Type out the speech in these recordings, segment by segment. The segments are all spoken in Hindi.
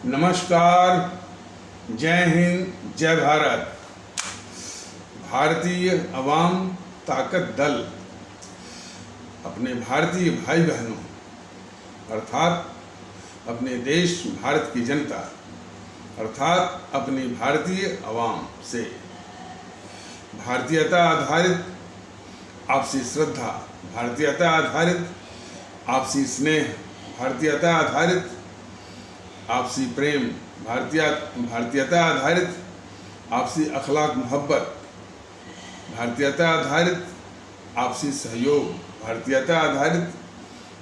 नमस्कार, जय हिंद, जय भारत। भारतीय अवाम ताकत दल अपने भारतीय भाई बहनों अर्थात अपने देश भारत की जनता अर्थात अपनी भारतीय अवाम से भारतीयता आधारित आपसी श्रद्धा, भारतीयता आधारित आपसी स्नेह, भारतीयता आधारित आपसी प्रेम, भारतीयता आधारित आपसी अखलाक मोहब्बत, भारतीयता आधारित आपसी सहयोग, भारतीयता आधारित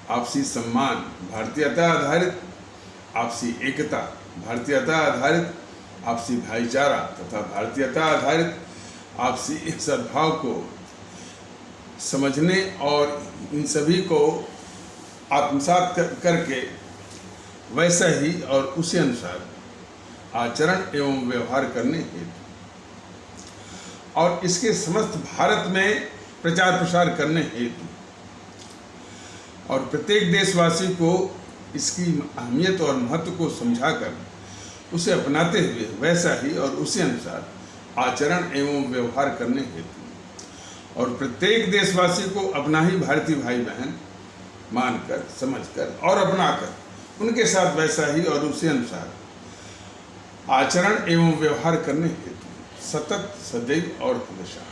आपसी सम्मान, भारतीयता आधारित आपसी एकता, भारतीयता आधारित आपसी भाईचारा तथा भारतीयता आधारित आपसी सद्भाव को समझने और इन सभी को आत्मसात करके वैसा ही और उसी अनुसार आचरण एवं व्यवहार करने हेतु और इसके समस्त भारत में प्रचार प्रसार करने हेतु और प्रत्येक देशवासी को इसकी अहमियत और महत्व को समझाकर उसे अपनाते हुए वैसा ही और उसी अनुसार आचरण एवं व्यवहार करने हेतु और प्रत्येक देशवासी को अपना ही भारतीय भाई बहन मानकर, समझकर और अपनाकर उनके साथ वैसा ही और उसी अनुसार आचरण एवं व्यवहार करने हेतु सतत, सदैव और हमेशा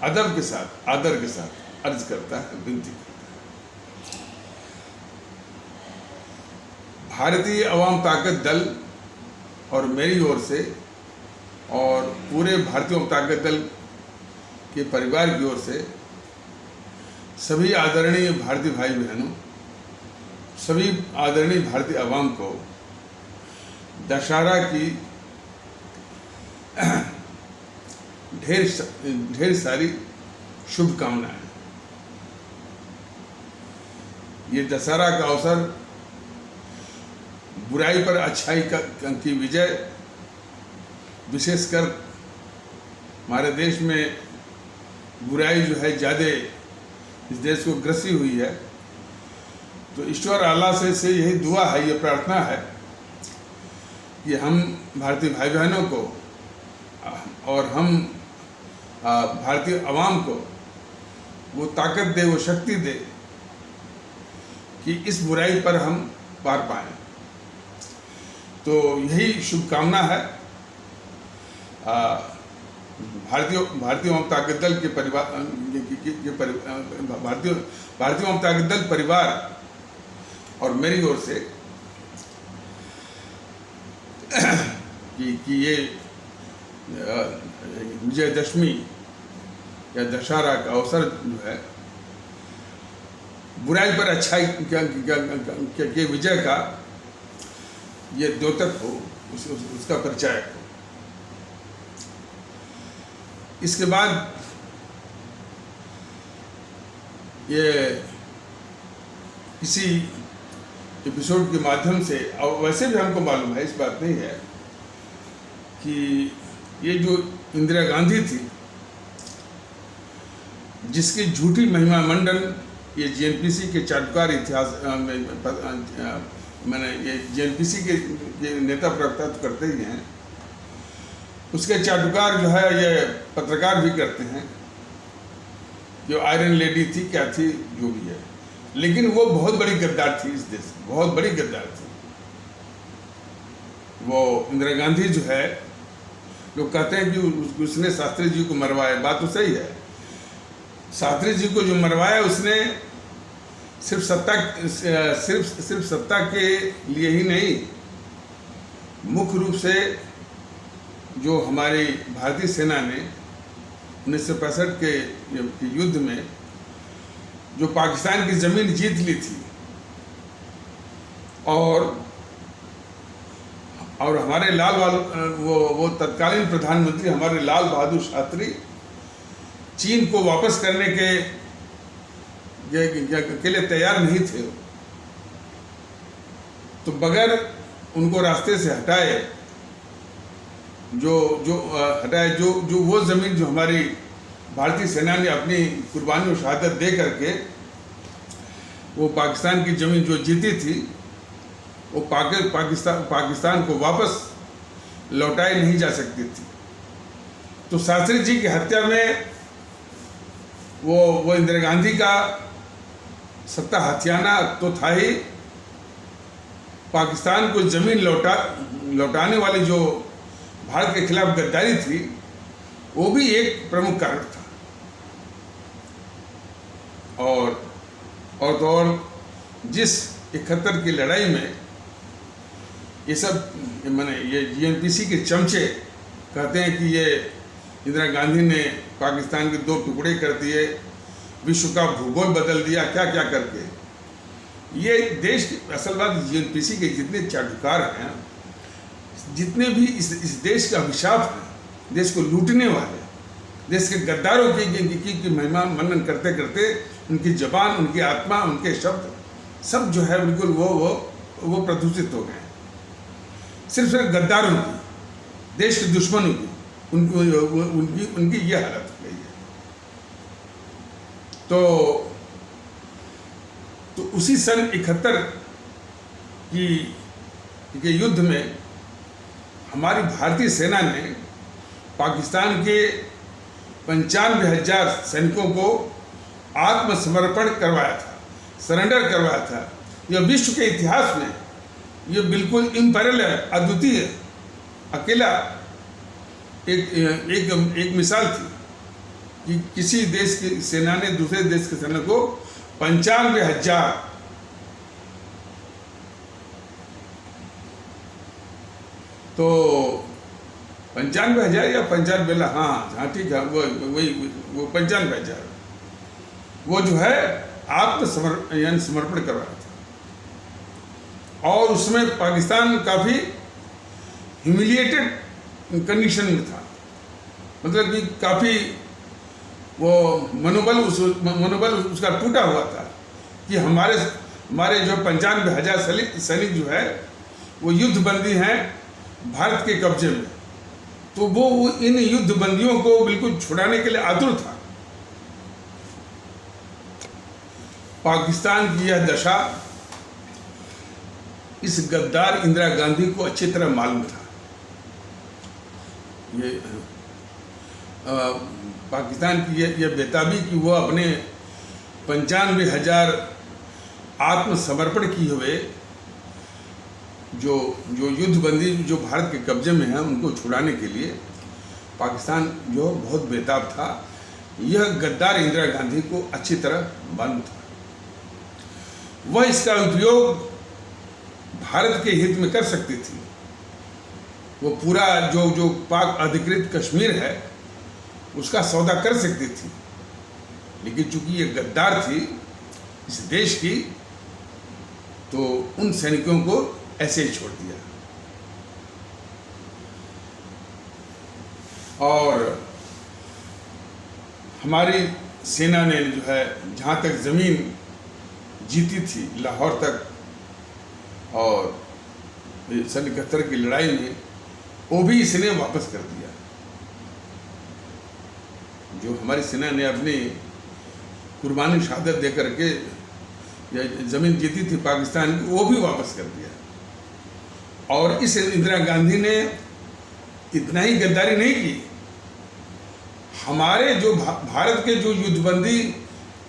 अदब के साथ, आदर के साथ अर्ज करता है, विनती करता है। भारतीय अवाम ताकत दल और मेरी ओर से और पूरे भारतीय अवाम ताकत दल के परिवार की ओर से सभी आदरणीय भारतीय भाई बहनों, सभी आदरणीय भारतीय अवाम को दशहरा की ढेर सारी शुभकामनाएं। ये दशहरा का अवसर बुराई पर अच्छाई की विजय, विशेषकर हमारे देश में बुराई जो है ज़्यादा इस देश को ग्रसी हुई है, तो ईश्वर अल्लाह से यही दुआ है, ये प्रार्थना है कि हम भारतीय भाई बहनों को और हम भारतीय अवाम को वो ताकत दे, वो शक्ति दे कि इस बुराई पर हम पार पाएं। तो यही शुभकामना है भारतीय अवाम ताकत दल के परिवार भारतीय अवाम ताकत दल परिवार और मेरी ओर से कि ये विजयदशमी या दशहरा का अवसर जो है बुराई पर अच्छाई के विजय का ये द्योतक हो, उसका परिचायक हो। इसके बाद ये किसी एपिसोड के माध्यम से, और वैसे भी हमको मालूम है, इस बात नहीं है कि ये जो इंदिरा गांधी थी जिसकी झूठी महिमा मंडन ये जेएनपीसी के चाटुकार इतिहास मैंने ये जेएनपीसी के नेता प्रवक्ता तो करते ही हैं, उसके चाटुकार जो है ये पत्रकार भी करते हैं, जो आयरन लेडी थी क्या थी जो भी है, लेकिन वो बहुत बड़ी गद्दार थी, इस देश बहुत बड़ी गद्दार थी। वो इंदिरा गांधी जो है, लोग कहते हैं कि उसने शास्त्री जी को मरवाया, बात तो सही है, शास्त्री जी को जो मरवाया उसने सिर्फ सत्ता के लिए ही नहीं, मुख्य रूप से जो हमारी भारतीय सेना ने 1965 के युद्ध में जो पाकिस्तान की ज़मीन जीत ली थी और हमारे वो तत्कालीन प्रधानमंत्री हमारे लाल बहादुर शास्त्री चीन को वापस करने के लिए तैयार नहीं थे, तो बगैर उनको रास्ते से हटाए जो वो ज़मीन जो हमारी भारतीय सेना ने अपनी कुर्बानी और शहादत दे करके वो पाकिस्तान की ज़मीन जो जीती थी वो पाकिस्तान को वापस लौटाई नहीं जा सकती थी। तो शास्त्री जी की हत्या में वो इंदिरा गांधी का सत्ता हथियाना तो था ही, पाकिस्तान को जमीन लौटाने वाली जो भारत के खिलाफ गद्दारी थी वो भी एक प्रमुख कारण था। और जिस 71 की लड़ाई में ये सब ये जीएनपीसी के चमचे कहते हैं कि ये इंदिरा गांधी ने पाकिस्तान के 2 टुकड़े कर दिए, विश्व का भूगोल बदल दिया, क्या क्या करके। ये देश की असल बात, जीएनपीसी के जितने चाटुकार हैं, जितने भी इस देश का अभिशाप है, देश को लूटने वाले, देश के गद्दारों की महिमा मनन करते करते उनकी जबान, उनकी आत्मा, उनके शब्द सब जो है बिल्कुल वो प्रदूषित हो गए। सिर्फ गद्दारों की, देश के दुश्मनों की उनकी ये हालत हो गई है। तो उसी सन 71 के युद्ध में हमारी भारतीय सेना ने पाकिस्तान के 95,000 सैनिकों को आत्मसमर्पण करवाया था, सरेंडर करवाया था। यह विश्व के इतिहास में ये बिल्कुल इम्पैरेलल है, अद्वितीय, अकेला एक मिसाल थी कि किसी देश की सेना ने दूसरे देश के सेना को 95,000 तो 95,000 या 95 हाँ ठीक है, वो 95,000 वो जो है समर्पण करवाया था। और उसमें पाकिस्तान काफ़ी ह्यूमिलिएटेड कंडीशन में था, मतलब कि काफ़ी वो मनोबल उसका टूटा हुआ था कि हमारे जो 95,000 सैनिक जो है वो युद्ध बंदी हैं भारत के कब्जे में। तो वो इन युद्ध बंदियों को बिल्कुल छुड़ाने के लिए आतुर था। पाकिस्तान की यह दशा इस गद्दार इंदिरा गांधी को अच्छी तरह मालूम था। ये पाकिस्तान की यह बेताबी कि वो अपने 95,000 आत्मसमर्पण किए हुए जो युद्धबंदी जो भारत के कब्जे में है उनको छुड़ाने के लिए पाकिस्तान जो बहुत बेताब था। यह गद्दार इंदिरा गांधी को अच्छी तरह मालूम था। वह इसका उपयोग भारत के हित में कर सकती थी। वो पूरा जो पाक अधिकृत कश्मीर है उसका सौदा कर सकती थी, लेकिन चूंकि ये गद्दार थी इस देश की, तो उन सैनिकों को ऐसे ही छोड़ दिया। और हमारी सेना ने जो है जहाँ तक ज़मीन जीती थी लाहौर तक, और सन 71 की लड़ाई में वो भी इसने वापस कर दिया। जो हमारी सेना ने अपनी कुर्बानी शहादत दे करके ज़मीन जीती थी पाकिस्तान की, वो भी वापस कर दिया। और इस इंदिरा गांधी ने इतना ही गद्दारी नहीं की, हमारे जो भारत के जो युद्धबंदी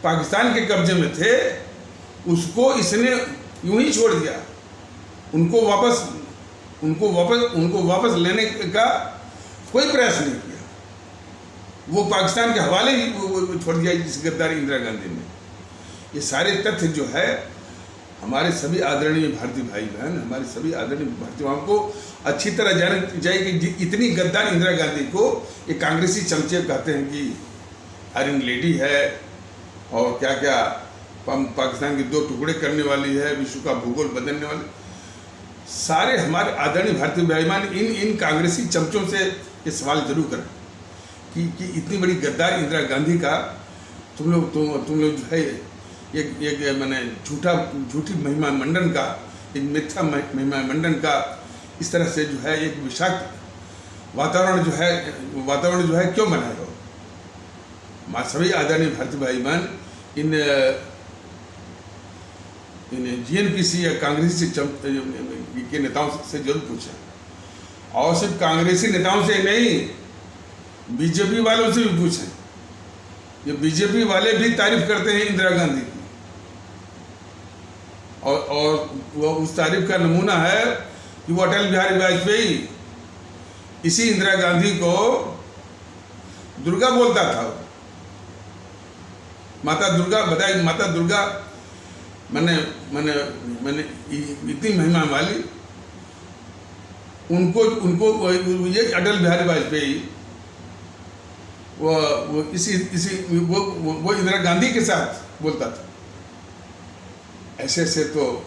पाकिस्तान के कब्जे में थे उसको इसने यूं ही छोड़ दिया। उनको वापस लेने का कोई प्रयास नहीं किया, वो पाकिस्तान के हवाले ही वो छोड़ दिया इस गद्दारी इंदिरा गांधी ने। ये सारे तथ्य जो है हमारे सभी आदरणीय भारतीय भाई बहन, हमारे सभी आदरणीय भारतीयों को अच्छी तरह जान जाए कि इतनी गद्दार इंदिरा गांधी को ये कांग्रेसी चमचे कहते हैं कि आयरन लेडी है और क्या क्या पाकिस्तान के 2 टुकड़े करने वाली है, विश्व का भूगोल बदलने वाली। सारे हमारे आदरणीय भारतीय भाई बहन इन कांग्रेसी चमचों से ये सवाल जरूर करें कि इतनी बड़ी गद्दार इंदिरा गांधी का तुम लोग जो है एक मैंने झूठी महिमा मंडन का, एक मिथ्या महिमा मंडन का इस तरह से जो है एक विषाक्त वातावरण जो है क्यों बनाए हो। हमारे सभी आदरणीय भारतीय भाई बहन जीएनपीसी या कांग्रेसी के नेताओं से जरूर पूछें, और सिर्फ कांग्रेसी नेताओं से नहीं, बीजेपी वालों से भी पूछें। ये बीजेपी वाले भी तारीफ करते हैं इंदिरा गांधी की, और वो उस तारीफ का नमूना है कि वो अटल बिहारी वाजपेयी इसी इंदिरा गांधी को दुर्गा बोलता था। माता दुर्गा, बताइए, माता दुर्गा मैंने इतनी महिमा वाली, उनको ये अटल बिहारी वाजपेयी वो इंदिरा गांधी के साथ बोलता था। ऐसे तो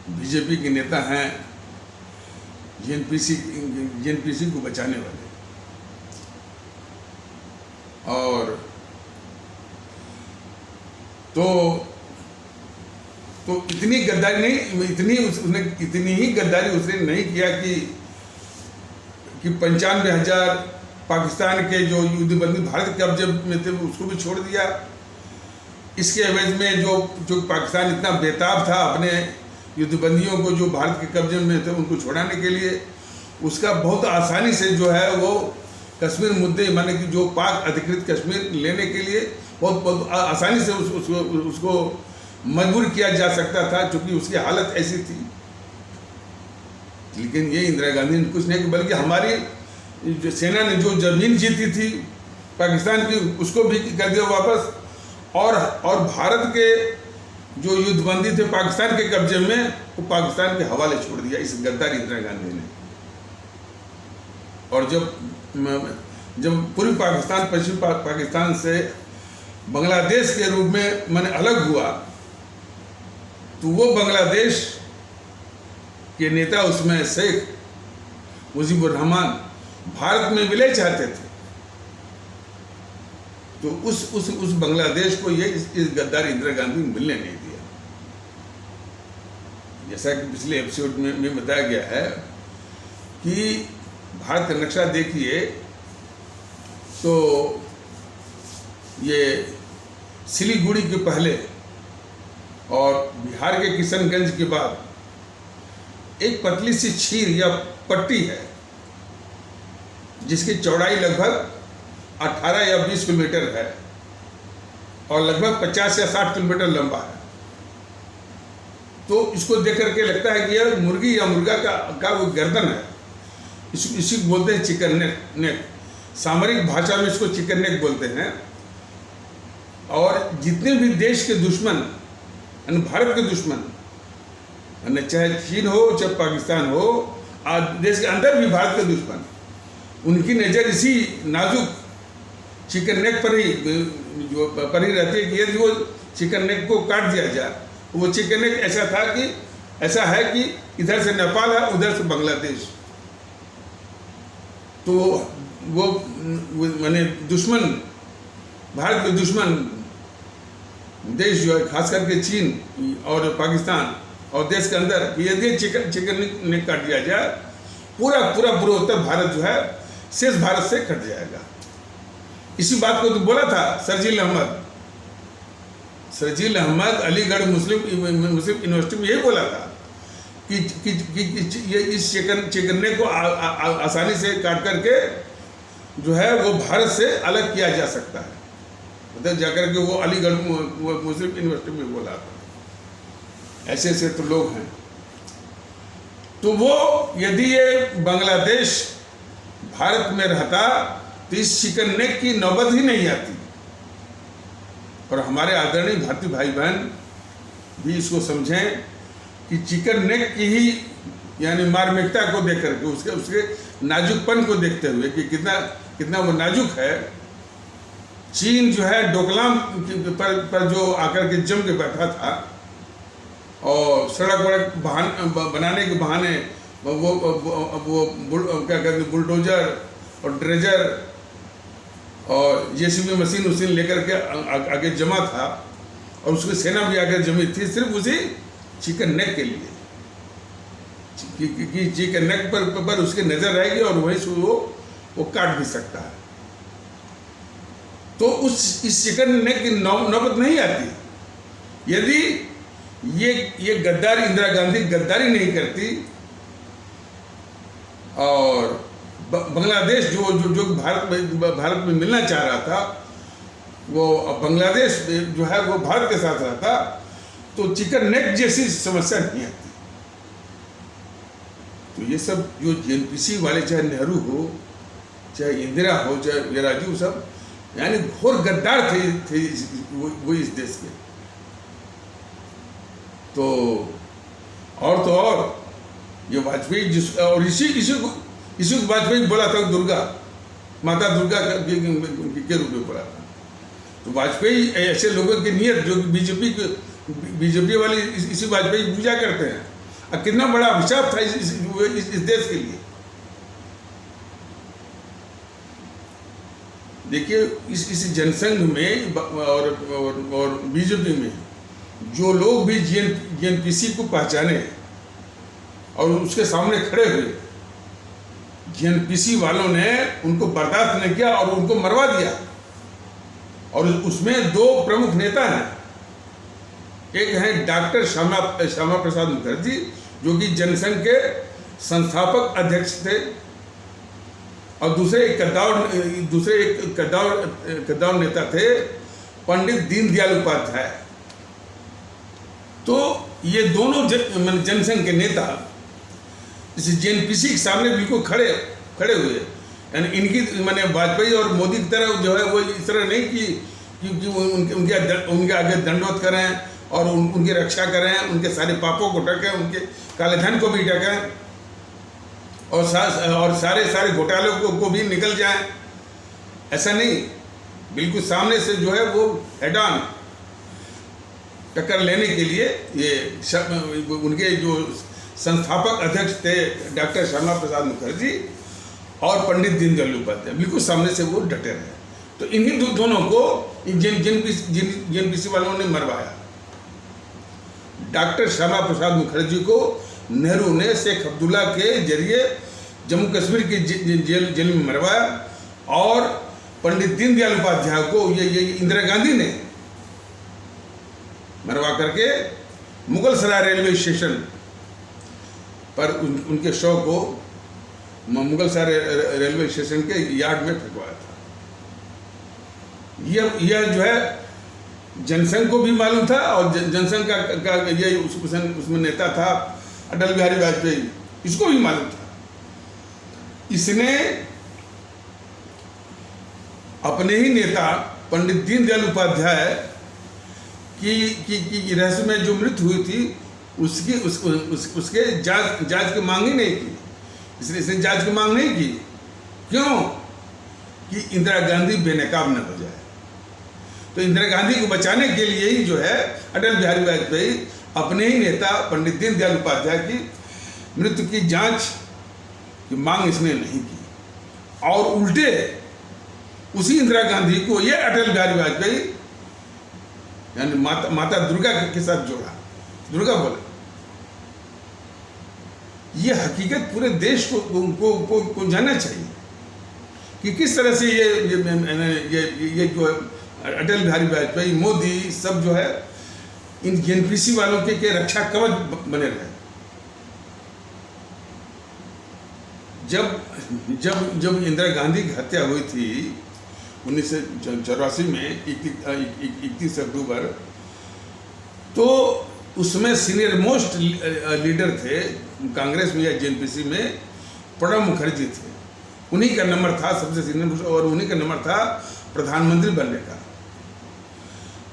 बीजेपी के नेता हैं जीएनपीसी को बचाने वाले। और तो इतनी गद्दारी नहीं, इतनी ही गद्दारी उसने नहीं किया कि 95,000 पाकिस्तान के जो युद्धबंदी भारत के कब्जे में थे उसको भी छोड़ दिया। इसके एवज में जो पाकिस्तान इतना बेताब था अपने युद्धबंदियों को जो भारत के कब्जे में थे उनको छुड़ाने के लिए, उसका बहुत आसानी से जो है वो कश्मीर मुद्दे, माने कि जो पाक अधिकृत कश्मीर लेने के लिए बहुत आसानी से उसको मजबूर किया जा सकता था, क्योंकि उसकी हालत ऐसी थी। लेकिन ये इंदिरा गांधी ने कुछ नहीं, बल्कि हमारी जो सेना ने जो जमीन जीती थी पाकिस्तान की, उसको भी कर दिया वापस, और भारत के जो युद्धबंदी थे पाकिस्तान के कब्जे में, वो पाकिस्तान के हवाले छोड़ दिया इस गद्दार इंदिरा गांधी ने। और जब पूर्वी पाकिस्तान पश्चिम पाकिस्तान से बांग्लादेश के रूप में मैंने अलग हुआ, तो वो बांग्लादेश के नेता उसमें शेख मुजीबुर रहमान भारत में विलय चाहते थे। तो उस बांग्लादेश को ये इस गद्दार इंदिरा गांधी मिलने नहीं दिया। जैसा कि पिछले एपिसोड में बताया गया है कि भारत का नक्शा देखिए, तो ये सिलीगुड़ी के पहले और बिहार के किशनगंज के बाद एक पतली सी छीर या पट्टी है, जिसकी चौड़ाई लगभग 18 या 20 किलोमीटर है और लगभग 50 या 60 किलोमीटर लंबा है। तो इसको देख करके लगता है कि यह मुर्गी या मुर्गा का वो गर्दन है। इसी को बोलते हैं चिकन नेक, सामरिक भाषा में इसको चिकन नेक बोलते हैं। और जितने भी देश के दुश्मन, भारत के दुश्मन, चाहे चीन हो चाहे पाकिस्तान हो, देश के अंदर भी भारत के दुश्मन, उनकी नज़र इसी नाजुक चिकन नेक पर ही रहती है कि यदि वो चिकन नेक को काट दिया जाए। वो चिकन नेक ऐसा है कि इधर से नेपाल है, उधर से बांग्लादेश। तो वो माने दुश्मन, भारत के दुश्मन देश जो है, खास करके चीन और पाकिस्तान और देश के अंदर, यदि चिकन नेक काट दिया जाए, पूरा पूर्वोत्तर भारत जो है शेष भारत से कट जाएगा। इसी बात को तो बोला था शर्जील अहमद अलीगढ़ मुस्लिम यूनिवर्सिटी में यही बोला था कि ये इस चिकन नेक को आसानी से काट करके जो है वो भारत से अलग किया जा सकता है। मतलब जाकर के वो अलीगढ़ मुस्लिम यूनिवर्सिटी में बोला था। ऐसे तो लोग हैं। तो वो यदि ये बांग्लादेश भारत में रहता तो इस चिकन नेक की नौबत ही नहीं आती। और हमारे आदरणीय भारतीय भाई बहन भी इसको समझें कि चिकन नेक की ही यानी मार्मिकता को देख करके, उसके नाजुकपन को देखते हुए कि कितना वो नाजुक है। चीन जो है डोकलाम पर जो आकर के जम के बैठा था और सड़क बनाने के बहाने वो क्या कहते हैं, बुलडोजर और ड्रेजर और जेसीबी मशीन लेकर के आगे जमा था, और उसकी सेना भी आगे जमी थी सिर्फ उसी चिकन नेक के लिए कि चिकन नेक पर उसकी नज़र रहेगी और वहीं से वो काट भी सकता है। तो इस चिकन नेक की नौबत नहीं आती यदि ये गद्दारी, इंदिरा गांधी गद्दारी नहीं करती, और बांग्लादेश जो भारत में मिलना चाह रहा था, वो बांग्लादेश जो है वो भारत के साथ रहता तो चिकन नेक जैसी समस्या नहीं आती। तो ये सब जो जेएनपीसी वाले, चाहे नेहरू हो, चाहे इंदिरा हो, चाहे राजीव, सब यानी घोर गद्दार थे वो इस देश के। तो और ये वाजपेयी और इसी को वाजपेयी बोला था दुर्गा, माता दुर्गा के रूप में बोला था। तो वाजपेयी ऐसे लोगों की नीयत जो बीजेपी वाले इसी वाजपेयी पूजा करते हैं, और कितना बड़ा अभिशाप था इस देश के लिए। देखिए इस जनसंघ में और बीजेपी में जो लोग भी जेएनपीसी को पहचाने और उसके सामने खड़े हुए, जेएनपीसी वालों ने उनको बर्दाश्त नहीं किया और उनको मरवा दिया। और उसमें दो प्रमुख नेता हैं, एक हैं डॉक्टर श्यामा प्रसाद मुखर्जी, जो कि जनसंघ के संस्थापक अध्यक्ष थे, और दूसरे एक कद्दावर नेता थे पंडित दीनदयाल उपाध्याय। तो ये दोनों जनसंघ के नेता इस जेएनपीसी के सामने बिल्कुल खड़े हुए। यानी इनकी मैंने वाजपेयी और मोदी की तरह जो है वो इस तरह नहीं कि उनके आगे दंडवत करें और उनकी रक्षा करें, उनके सारे पापों को ढकें, उनके काले धन को भी ढकें, और सारे घोटालों को भी निकल जाएं। ऐसा नहीं, बिल्कुल सामने से जो है वो हेड ऑन टक्कर लेने के लिए ये उनके जो संस्थापक अध्यक्ष थे डॉक्टर श्यामा प्रसाद मुखर्जी और पंडित दीनदयाल उपाध्याय, बिल्कुल सामने से वो डटे रहे। तो इन्हीं दोनों को जेएनपीसी वालों ने मरवाया। डॉक्टर श्यामा प्रसाद मुखर्जी को नेहरू ने शेख अब्दुल्ला के जरिए जम्मू कश्मीर की जेल में मरवाया, और पंडित दीनदयाल उपाध्याय को ये इंदिरा गांधी ने मरवा करके मुगल सराय रेलवे स्टेशन पर उनके शव को मुगल सराय रेलवे स्टेशन के यार्ड में फेंकवाया था। यह जो है जनसंघ को भी मालूम था, और जनसंघ का ये उसमें नेता था अटल बिहारी वाजपेयी, इसको भी मालूम था। इसने अपने ही नेता पंडित दीनदयाल उपाध्याय की रहस्य में जो मृत्यु हुई थी उसके जांच की मांग ही नहीं की। इसने जांच की मांग नहीं की। क्यों? कि इंदिरा गांधी बेनकाब न हो जाए। तो इंदिरा गांधी को बचाने के लिए ही जो है अटल बिहारी वाजपेयी अपने ही नेता पंडित दीनदयाल उपाध्याय की मृत्यु की जांच की मांग इसने नहीं की, और उल्टे उसी इंदिरा गांधी को ये अटल बिहारी वाजपेयी यानी माता दुर्गा के साथ जोड़ा। दुर्गा बोले, ये हकीकत पूरे देश को जानना चाहिए कि किस तरह से ये जो अटल बिहारी वाजपेयी, मोदी सब जो है इन जेएनपीसी वालों के रक्षा कवच बने रहे। जब इंदिरा गांधी की हत्या हुई थी 1984 में 31 अक्टूबर, तो उसमें सीनियर मोस्ट लीडर थे कांग्रेस में या जेएनपीसी में प्रणब मुखर्जी थे। उन्हीं का नंबर था सबसे सीनियर मोस्ट, और उन्हीं का नंबर था प्रधानमंत्री बनने का।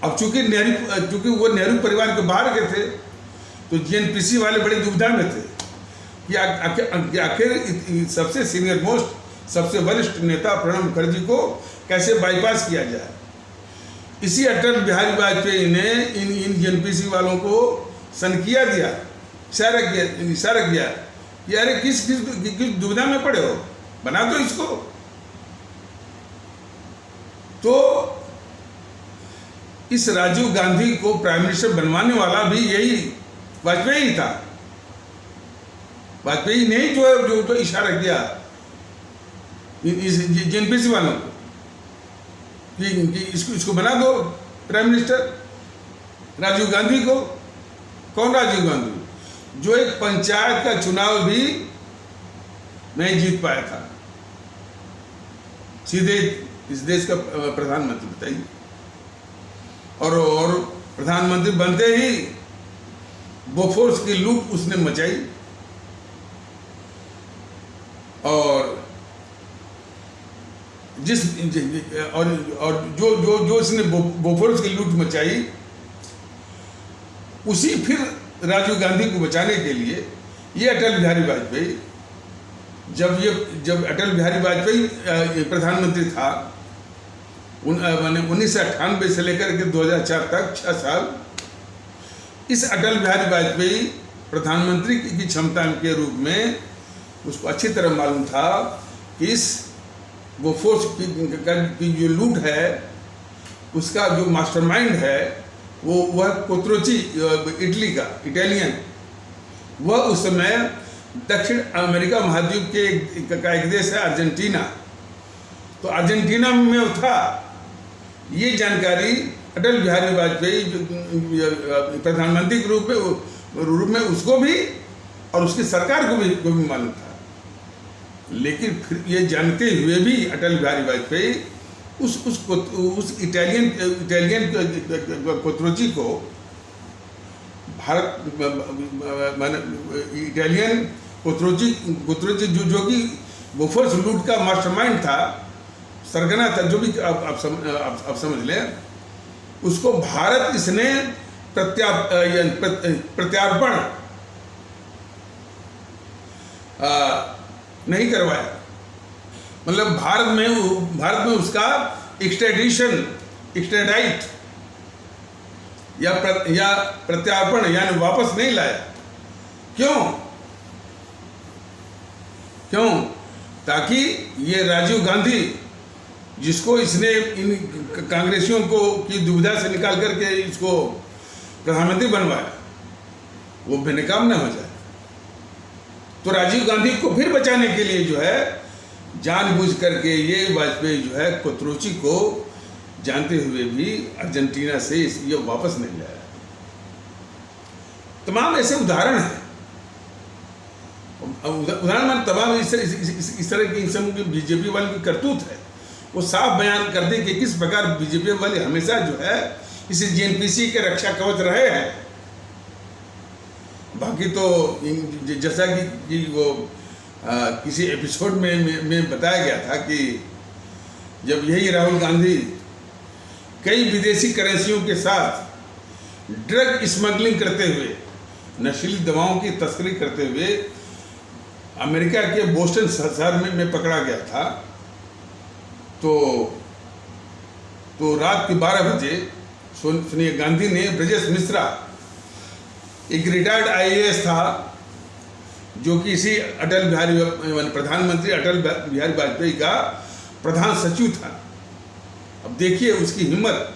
अब चूंकि वो नेहरू परिवार के बाहर के थे, तो जेएनपीसी वाले बड़ी दुविधा में थे कि आखिर सबसे सीनियर मोस्ट, सबसे वरिष्ठ नेता प्रणब मुखर्जी को कैसे बाईपास किया जाए। इसी अटल बिहारी वाजपेयी ने इन जेएनपीसी वालों को सनकिया दिया, इशारा किया कि अरे किस दुविधा में पड़े हो, बना दो इसको। तो इस राजीव गांधी को प्राइम मिनिस्टर बनवाने वाला भी यही वाजपेयी था। वाजपेयी ने जो इशारा किया जेएनपीसी वालों को कि इसको बना दो प्राइम मिनिस्टर, राजीव गांधी को। कौन राजीव गांधी? जो एक पंचायत का चुनाव भी नहीं जीत पाया था, सीधे इस देश का प्रधानमंत्री, बताइए। और प्रधानमंत्री बनते ही बोफोर्स की लूट उसने मचाई, और जो इसने बोफोर्स की लूट मचाई, उसी फिर राजीव गांधी को बचाने के लिए ये अटल बिहारी वाजपेयी, जब अटल बिहारी वाजपेयी प्रधानमंत्री था, 1998 से लेकर के 2004 तक 6 साल, इस अटल बिहारी वाजपेयी प्रधानमंत्री की क्षमता के रूप में उसको अच्छी तरह मालूम था कि इस बोफोर्स की जो लूट है, उसका जो मास्टरमाइंड है वह कोत्रोची, इटली का इटालियन, वह उस समय दक्षिण अमेरिका महाद्वीप के एक देश है अर्जेंटीना, तो अर्जेंटीना में था। ये जानकारी अटल बिहारी वाजपेयी प्रधानमंत्री के रूप में उसको भी और उसकी सरकार को भी मालूम था। लेकिन फिर ये जानते हुए भी अटल बिहारी वाजपेयी उस इटालियन कोत्रोची को इटालियन कोत्रोची जो कि बोफोर्स लूट का मास्टरमाइंड था, सरगना था, जो भी आप समझ लें, उसको भारत इसने प्रत्यार्पण नहीं करवाया। मतलब भारत में उसका एक्सट्रेडाइट या प्रत्यार्पण यानी वापस नहीं लाया। क्यों? ताकि ये राजीव गांधी, जिसको इसने इन कांग्रेसियों की दुविधा से निकाल करके इसको प्रधानमंत्री बनवाया, वो बेनकाम न हो जाए। तो राजीव गांधी को फिर बचाने के लिए जो है जानबूझ करके ये वाजपेयी जो है कोत्रोची को जानते हुए भी अर्जेंटीना से ये वापस नहीं लाया। तमाम ऐसे उदाहरण हैं, उदाहरण तमाम इस तरह की बीजेपी वाले की करतूत है। वो साफ बयान कर दे कि किस प्रकार बीजेपी वाले हमेशा जो है इस जेएनपीसी के रक्षा कवच रहे हैं। बाकी तो जैसा कि वो किसी एपिसोड में बताया गया था कि जब यही राहुल गांधी कई विदेशी करेंसियों के साथ ड्रग स्मगलिंग करते हुए, नशीली दवाओं की तस्करी करते हुए अमेरिका के बोस्टन शहर में पकड़ा गया था, तो रात के 12 बजे सोनिया गांधी ने ब्रजेश मिश्रा, एक रिटायर्ड आईएएस था जो कि इसी प्रधानमंत्री अटल बिहारी वाजपेयी का प्रधान सचिव था। अब देखिए उसकी हिम्मत,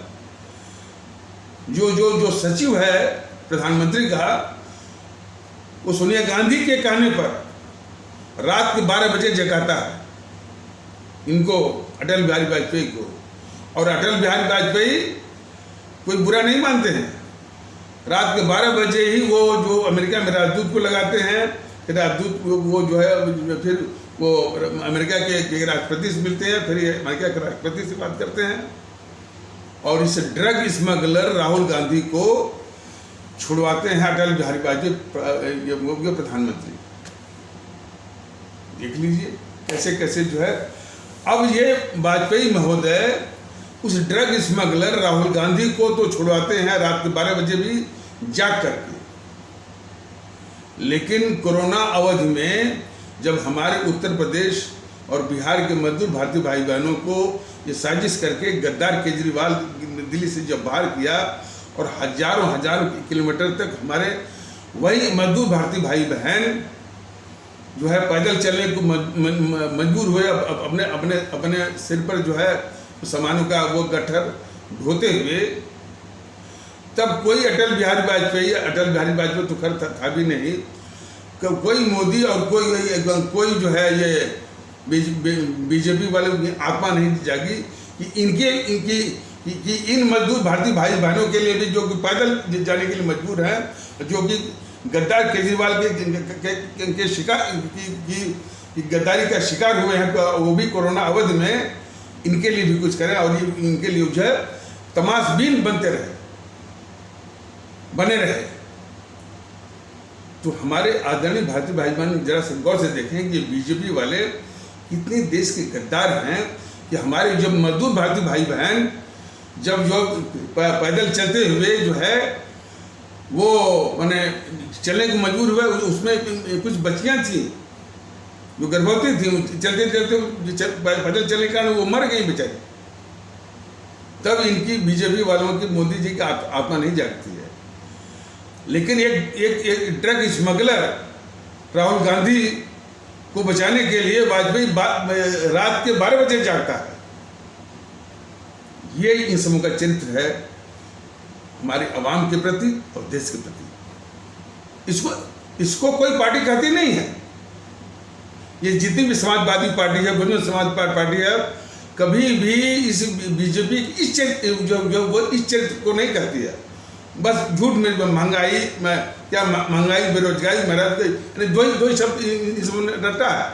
जो सचिव है प्रधानमंत्री का, वो सोनिया गांधी के कहने पर रात के 12 बजे जगाता है इनको, अटल बिहारी वाजपेयी को। और अटल बिहारी वाजपेयी कोई बुरा नहीं मानते हैं। रात के 12 बजे ही वो जो अमेरिका में राजदूत को लगाते हैं, फिर राजदूत वो जो है फिर वो अमेरिका के राष्ट्रपति से मिलते हैं, फिर अमेरिका के राष्ट्रपति से बात करते हैं, और इस ड्रग स्मगलर राहुल गांधी को छुड़वाते हैं अटल बिहारी वाजपेयी प्रधानमंत्री। देख लीजिए कैसे कैसे जो है। अब ये वाजपेयी महोदय उस ड्रग स्मगलर राहुल गांधी को तो छुड़वाते हैं रात के 12 बजे भी जाग करके, लेकिन कोरोना अवधि में जब हमारे उत्तर प्रदेश और बिहार के मजदूर भारतीय भाई बहनों को ये साजिश करके गद्दार केजरीवाल दिल्ली से जब बाहर किया और हजारों किलोमीटर तक हमारे वही मजदूर भारतीय भाई बहन जो है पैदल चलने को मजबूर हुए, अपने सिर पर जो है सामानों का वो गट्ठर ढोते हुए, तब कोई अटल बिहारी वाजपेयी तो खैर था भी नहीं, कोई मोदी और कोई जो है ये बीजेपी वाले की आत्मा नहीं जागी कि इनकी कि इन मजदूर भारतीय भाई बहनों के लिए भी जो कि पैदल जाने के लिए मजबूर हैं, जो कि गद्दार केजरीवाल के शिकार की गद्दारी का शिकार हुए हैं, वो भी कोरोना अवधि में, इनके लिए भी कुछ करें और इनके लिए जो है तमाशबीन बने रहे। तो हमारे आदरणीय भारतीय भाई बहन जरा से गौर से देखें कि बीजेपी वाले कितने देश के गद्दार हैं कि हमारे जब मजदूर भारतीय भाई बहन जब जो पैदल चलते हुए जो है वो माने चलने को मजबूर हुए, उसमें कुछ बच्चियां थी जो गर्भवती थी, चलते चलते पैदल चलने के कारण वो मर गई बेचारी। तब इनकी बीजेपी वालों की, मोदी जी की आत्मा नहीं जागती है। लेकिन एक ड्रग स्मगलर राहुल गांधी को बचाने के लिए वाजपेयी रात के 12 बजे जागता है। ये इन समूह का चरित्र है हमारे अवाम के प्रति और देश के प्रति। इसको कोई पार्टी कहती नहीं है। ये जितनी भी समाजवादी पार्टी है, बहुजन समाज पार्टी है, कभी भी इस बीजेपी इस चरित्र को नहीं कहती है। बस झूठ में महंगाई में क्या महंगाई बेरोजगारी महाराज दो ही शब्द इसमें रटा है।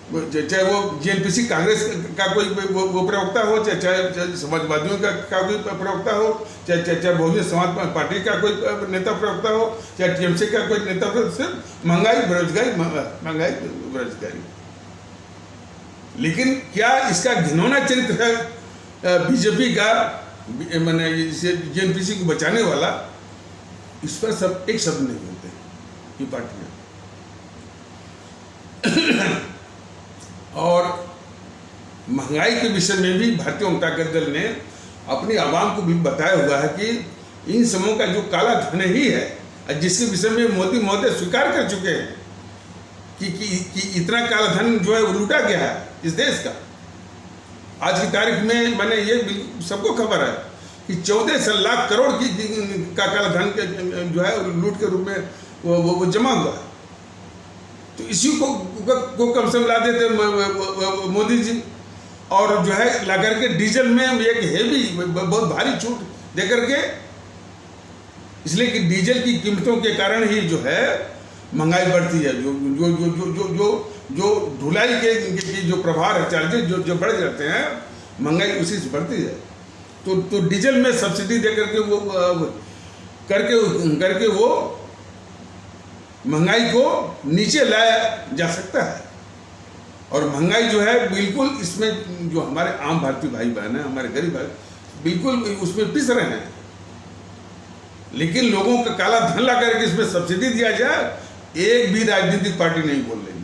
चाहे वो जेएनपीसी कांग्रेस का कोई वो प्रवक्ता हो, चाहे समाजवादियों का कोई प्रवक्ता हो, चाहे बहुजन समाज पार्टी का कोई नेता प्रवक्ता हो, चाहे टीएमसी का कोई नेता, सिर्फ महंगाई बेरोजगारी। लेकिन क्या इसका घिनौना चरित्र है बीजेपी का, मैंने जेएनपीसी को बचाने वाला, इस पर सब एक शब्द नहीं बोलते ये पार्टियां। और महंगाई के विषय में भी भारतीय जनता दल ने अपनी आवाम को भी बताया हुआ है कि इन समूह का जो काला धन ही है, जिसके विषय में मोदी महोदय स्वीकार कर चुके हैं कि इतना काला धन जो है वो लूटा गया है इस देश का। आज की तारीख में मैंने ये सबको खबर है कि 14 लाख करोड़ का काला धन जो है लूट के रूप में वो जमा हुआ है। तो इसी को कम से कम ला देते मोदी जी, और जो है ला करके डीजल में एक हेवी बहुत भारी छूट दे करके, इसलिए कि डीजल की कीमतों के कारण ही जो है महंगाई बढ़ती है। जो ढुलाई के जो प्रभार है, चार्जेज जो बढ़ जाते हैं, महंगाई उसी से बढ़ती है। तो डीजल में सब्सिडी दे करके वो करके वो महंगाई को नीचे लाया जा सकता है। और महंगाई जो है बिल्कुल इसमें जो हमारे आम भारतीय भाई बहन हैं, हमारे गरीब भाई, बिल्कुल उसमें पिस रहे हैं। लेकिन लोगों का काला धन ला करके इसमें सब्सिडी दिया जाए, एक भी राजनीतिक पार्टी नहीं बोल रही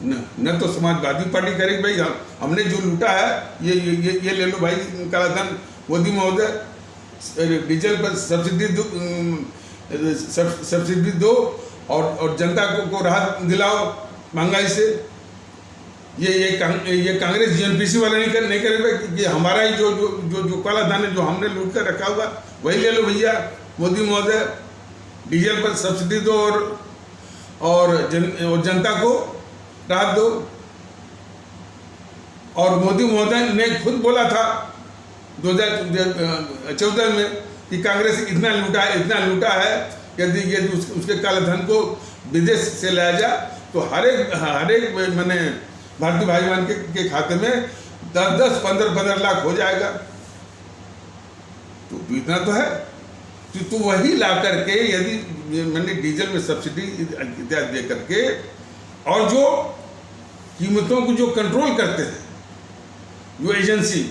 न तो समाजवादी पार्टी करेगी भाई हमने जो लूटा है ये ले लो भाई काला धन, मोदी महोदय डीजल पर सब्सिडी दो और जनता को राहत दिलाओ महंगाई से। ये कांग्रेस जेएनपीसी वाले नहीं करेगा कि हमारा ही जो काला धन है जो हमने लूट कर रखा हुआ वही ले लो भैया मोदी महोदय, डीजल पर सब्सिडी दो और जनता को राहत दो। और मोदी महोदय ने खुद बोला था 2014 में कि कांग्रेस इतना लूटा है, यदि उसके काले धन को विदेश से लाया जाए तो हर एक मैंने भारतीय भाई बहन के खाते में 10-15 लाख हो जाएगा। तो इतना तो है। तो वही ला करके यदि मैंने डीजल में सब्सिडी इत्यादि दे करके, और जो कीमतों को जो कंट्रोल करते हैं, जो एजेंसी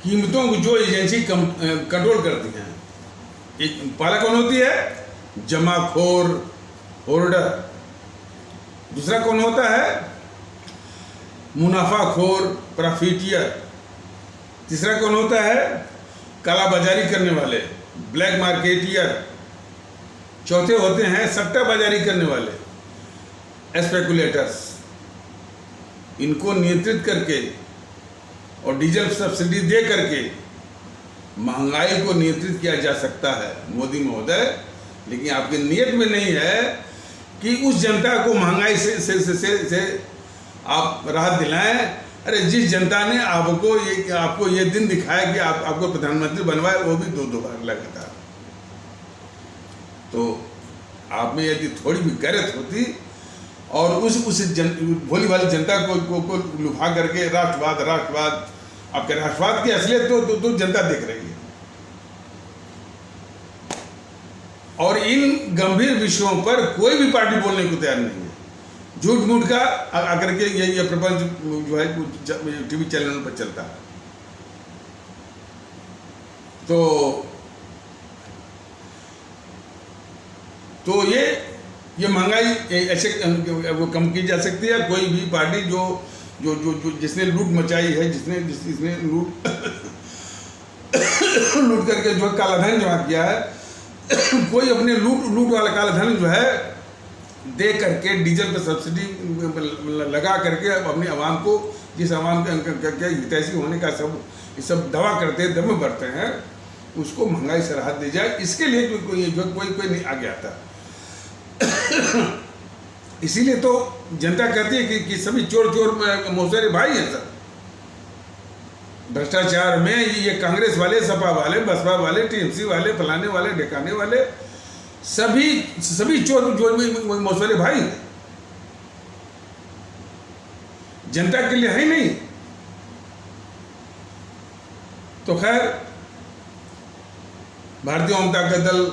कीमतों को जो एजेंसी कंट्रोल करती हैं, एक पहला कौन होती है? जमाखोर, होर्डर। दूसरा कौन होता है? मुनाफाखोर, प्रॉफिटियर। तीसरा कौन होता है? कालाबाजारी करने वाले, ब्लैक मार्केटियर। चौथे होते हैं सट्टाबाजारी करने वाले, स्पेकुलेटर्स। इनको नियंत्रित करके और डीजल सब्सिडी दे करके महंगाई को नियंत्रित किया जा सकता है मोदी महोदय। लेकिन आपके नियत में नहीं है कि उस जनता को महंगाई से आप राहत दिलाएं। अरे जिस जनता ने आपको ये दिन दिखाया कि आपको प्रधानमंत्री बनवाए, वो भी 2 बार लगातार, तो आप में यदि थोड़ी भी गैरत होती और उस भोली भाली जनता को लुभा करके राष्ट्रवाद आपके राष्ट्रवाद की असलियत तो जनता देख रही है। और इन गंभीर विषयों पर कोई भी पार्टी बोलने को तैयार नहीं है। झूठ मूठ का आकर के ये प्रपंच जो है टीवी चैनलों पर चलता है। तो ये महंगाई ऐसे वो कम की जा सकती है। कोई भी पार्टी जो जिसने लूट मचाई है, जिसने लूट करके जो काला धन जमा किया है, कोई अपने लूट वाला काला धन जो है दे करके डीजल पे सब्सिडी लगा करके अपनी आवाम को, जिस आवाम के हितैषी होने का सब दावा करते हैं, दम भरते हैं, उसको महंगाई से राहत दी जाए। इसके लिए कोई नहीं आगे आता। इसीलिए तो जनता कहती है कि सभी चोर मौसेरे भाई हैं सब। भ्रष्टाचार में ये कांग्रेस वाले, सपा वाले, बसपा वाले, टीएमसी वाले, फलाने वाले, ढिकाने वाले, सभी चोर मौसेरे भाई हैं। जनता के लिए है ही नहीं। तो खैर, भारतीय जनता का दल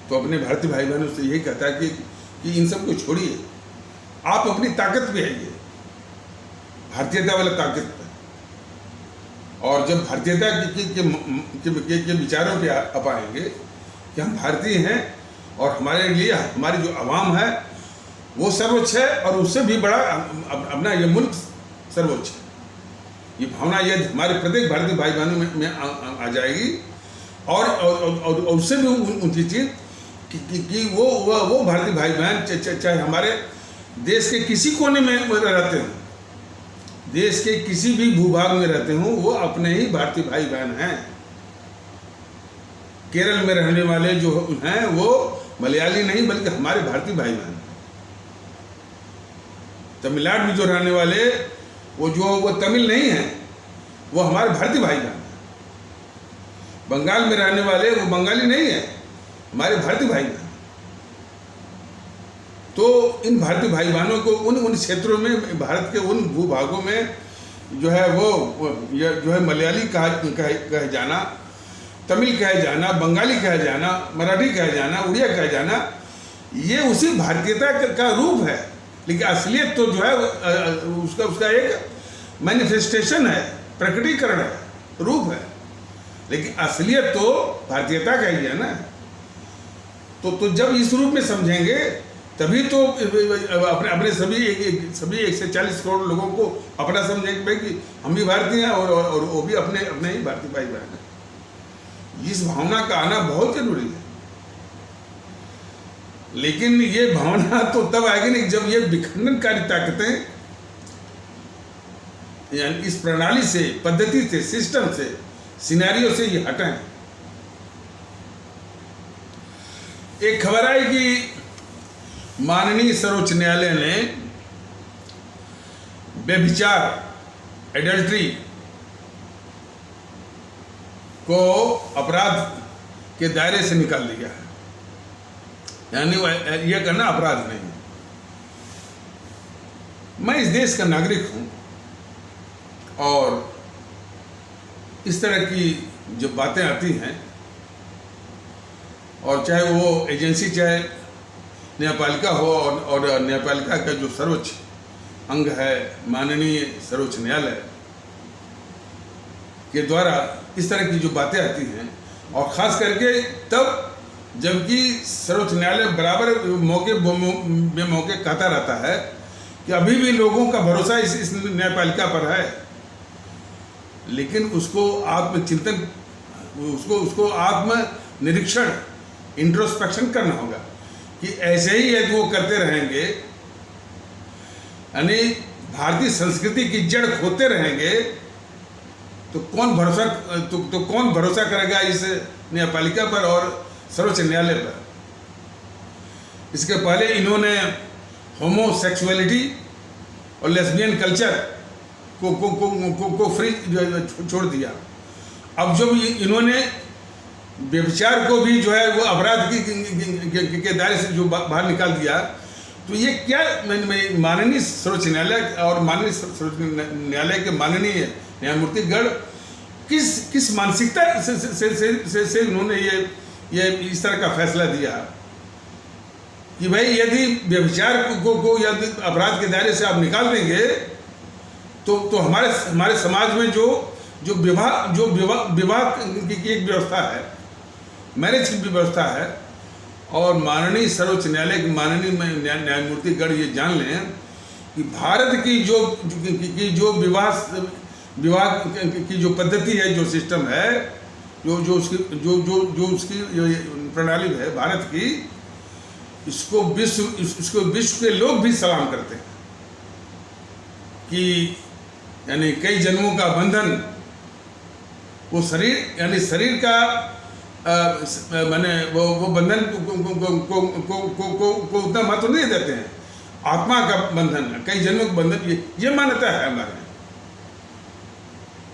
तो अपने भारतीय भाई बहनों से यही कहता है कि इन सब को छोड़िए, आप अपनी ताकत पे आइए, भारतीयता वाला ताकत पे। और जब भारतीयता के विचारों पे आप आएंगे कि हम भारतीय हैं और हमारे लिए हमारी जो आवाम है वो सर्वोच्च है और उससे भी बड़ा अपना ये मुल्क सर्वोच्च है, ये भावना यदि हमारे प्रत्येक भारतीय भाई बहनों में आ जाएगी और उससे भी ऊंची चीज कि वो भारतीय भाई बहन चाहे हमारे देश के किसी कोने में रहते हों, देश के किसी भी भूभाग में रहते हों, वो अपने ही भारतीय भाई बहन हैं। केरल में रहने वाले जो हैं वो मलयाली नहीं बल्कि हमारे भारतीय भाई बहन। तमिलनाडु में जो रहने वाले वो तमिल नहीं हैं, वो हमारे भारतीय भाई बहन। बंगाल में रहने वाले वो बंगाली नहीं है, हमारे भारतीय भाई बहन। तो इन भारतीय भाई बहनों को उन क्षेत्रों में, भारत के उन भूभागों में जो है जो है मलयाली कहे जाना, तमिल कहे जाना, बंगाली कहे जाना, मराठी कहे जाना, उड़िया कहे जाना, ये उसी भारतीयता का रूप है। लेकिन असलियत तो जो है उसका एक मैनिफेस्टेशन है, प्रकटीकरण है, रूप है। लेकिन असलियत तो भारतीयता का ही है ना। तो जब इस रूप में समझेंगे तभी तो अपने सभी 140 करोड़ लोगों को अपना समझेंगे भाई कि हम भी भारतीय हैं और वो भी अपने ही भारतीय भाई बहन हैं। इस भावना का आना बहुत जरूरी है। लेकिन ये भावना तो तब आएगी नहीं जब ये विखंडनकारी ताकतें यानी इस प्रणाली से, पद्धति से, सिस्टम से, सिनेरियो से ये हटाएं। एक खबर आई कि माननीय सर्वोच्च न्यायालय ने व्यभिचार, एडल्ट्री को अपराध के दायरे से निकाल दिया है, यानी यह करना अपराध नहीं है। मैं इस देश का नागरिक हूं और इस तरह की जो बातें आती हैं, और चाहे वो एजेंसी, चाहे न्यायपालिका हो, और न्यायपालिका का जो सर्वोच्च अंग है माननीय सर्वोच्च न्यायालय के द्वारा इस तरह की जो बातें आती हैं, और ख़ास करके तब जबकि सर्वोच्च न्यायालय बराबर मौके कहता रहता है कि अभी भी लोगों का भरोसा इस न्यायपालिका पर है, लेकिन उसको आत्मचिंतन, उसको आत्म निरीक्षण, इंट्रोस्पेक्शन करना होगा कि ऐसे ही यदि वो करते रहेंगे, यानी भारतीय संस्कृति की जड़ खोते रहेंगे, तो कौन भरोसा करेगा इस न्यायपालिका पर और सर्वोच्च न्यायालय पर। इसके पहले इन्होंने होमोसेक्सुअलिटी और लेस्बियन कल्चर को फ्री छोड़ दिया। अब जब इन्होंने व्यभिचार को भी जो है वो अपराध के दायरे से जो बाहर निकाल दिया, तो ये क्या माननीय सर्वोच्च न्यायालय और माननीय सर्वोच्च न्यायालय के माननीय न्यायमूर्ति गण किस मानसिकता से उन्होंने ये इस तरह का फैसला दिया कि भाई यदि व्यभिचार को यदि अपराध के दायरे से आप निकाल देंगे तो हमारे समाज में जो विवाह की एक व्यवस्था है, मैरिज की व्यवस्था है, और माननीय सर्वोच्च न्यायालय के माननीय न्यायमूर्ति गण ये जान लें कि भारत की जो विवाह की जो पद्धति है, जो सिस्टम है, जो उसकी प्रणाली है भारत की, इसको विश्व के लोग भी सलाम करते हैं कि यानी कई जन्मों का बंधन, वो शरीर का माने वो बंधन को उतना महत्व नहीं देते हैं। आत्मा का बंधन, कई जन्मों का बंधन, ये मान्यता है हमारे में।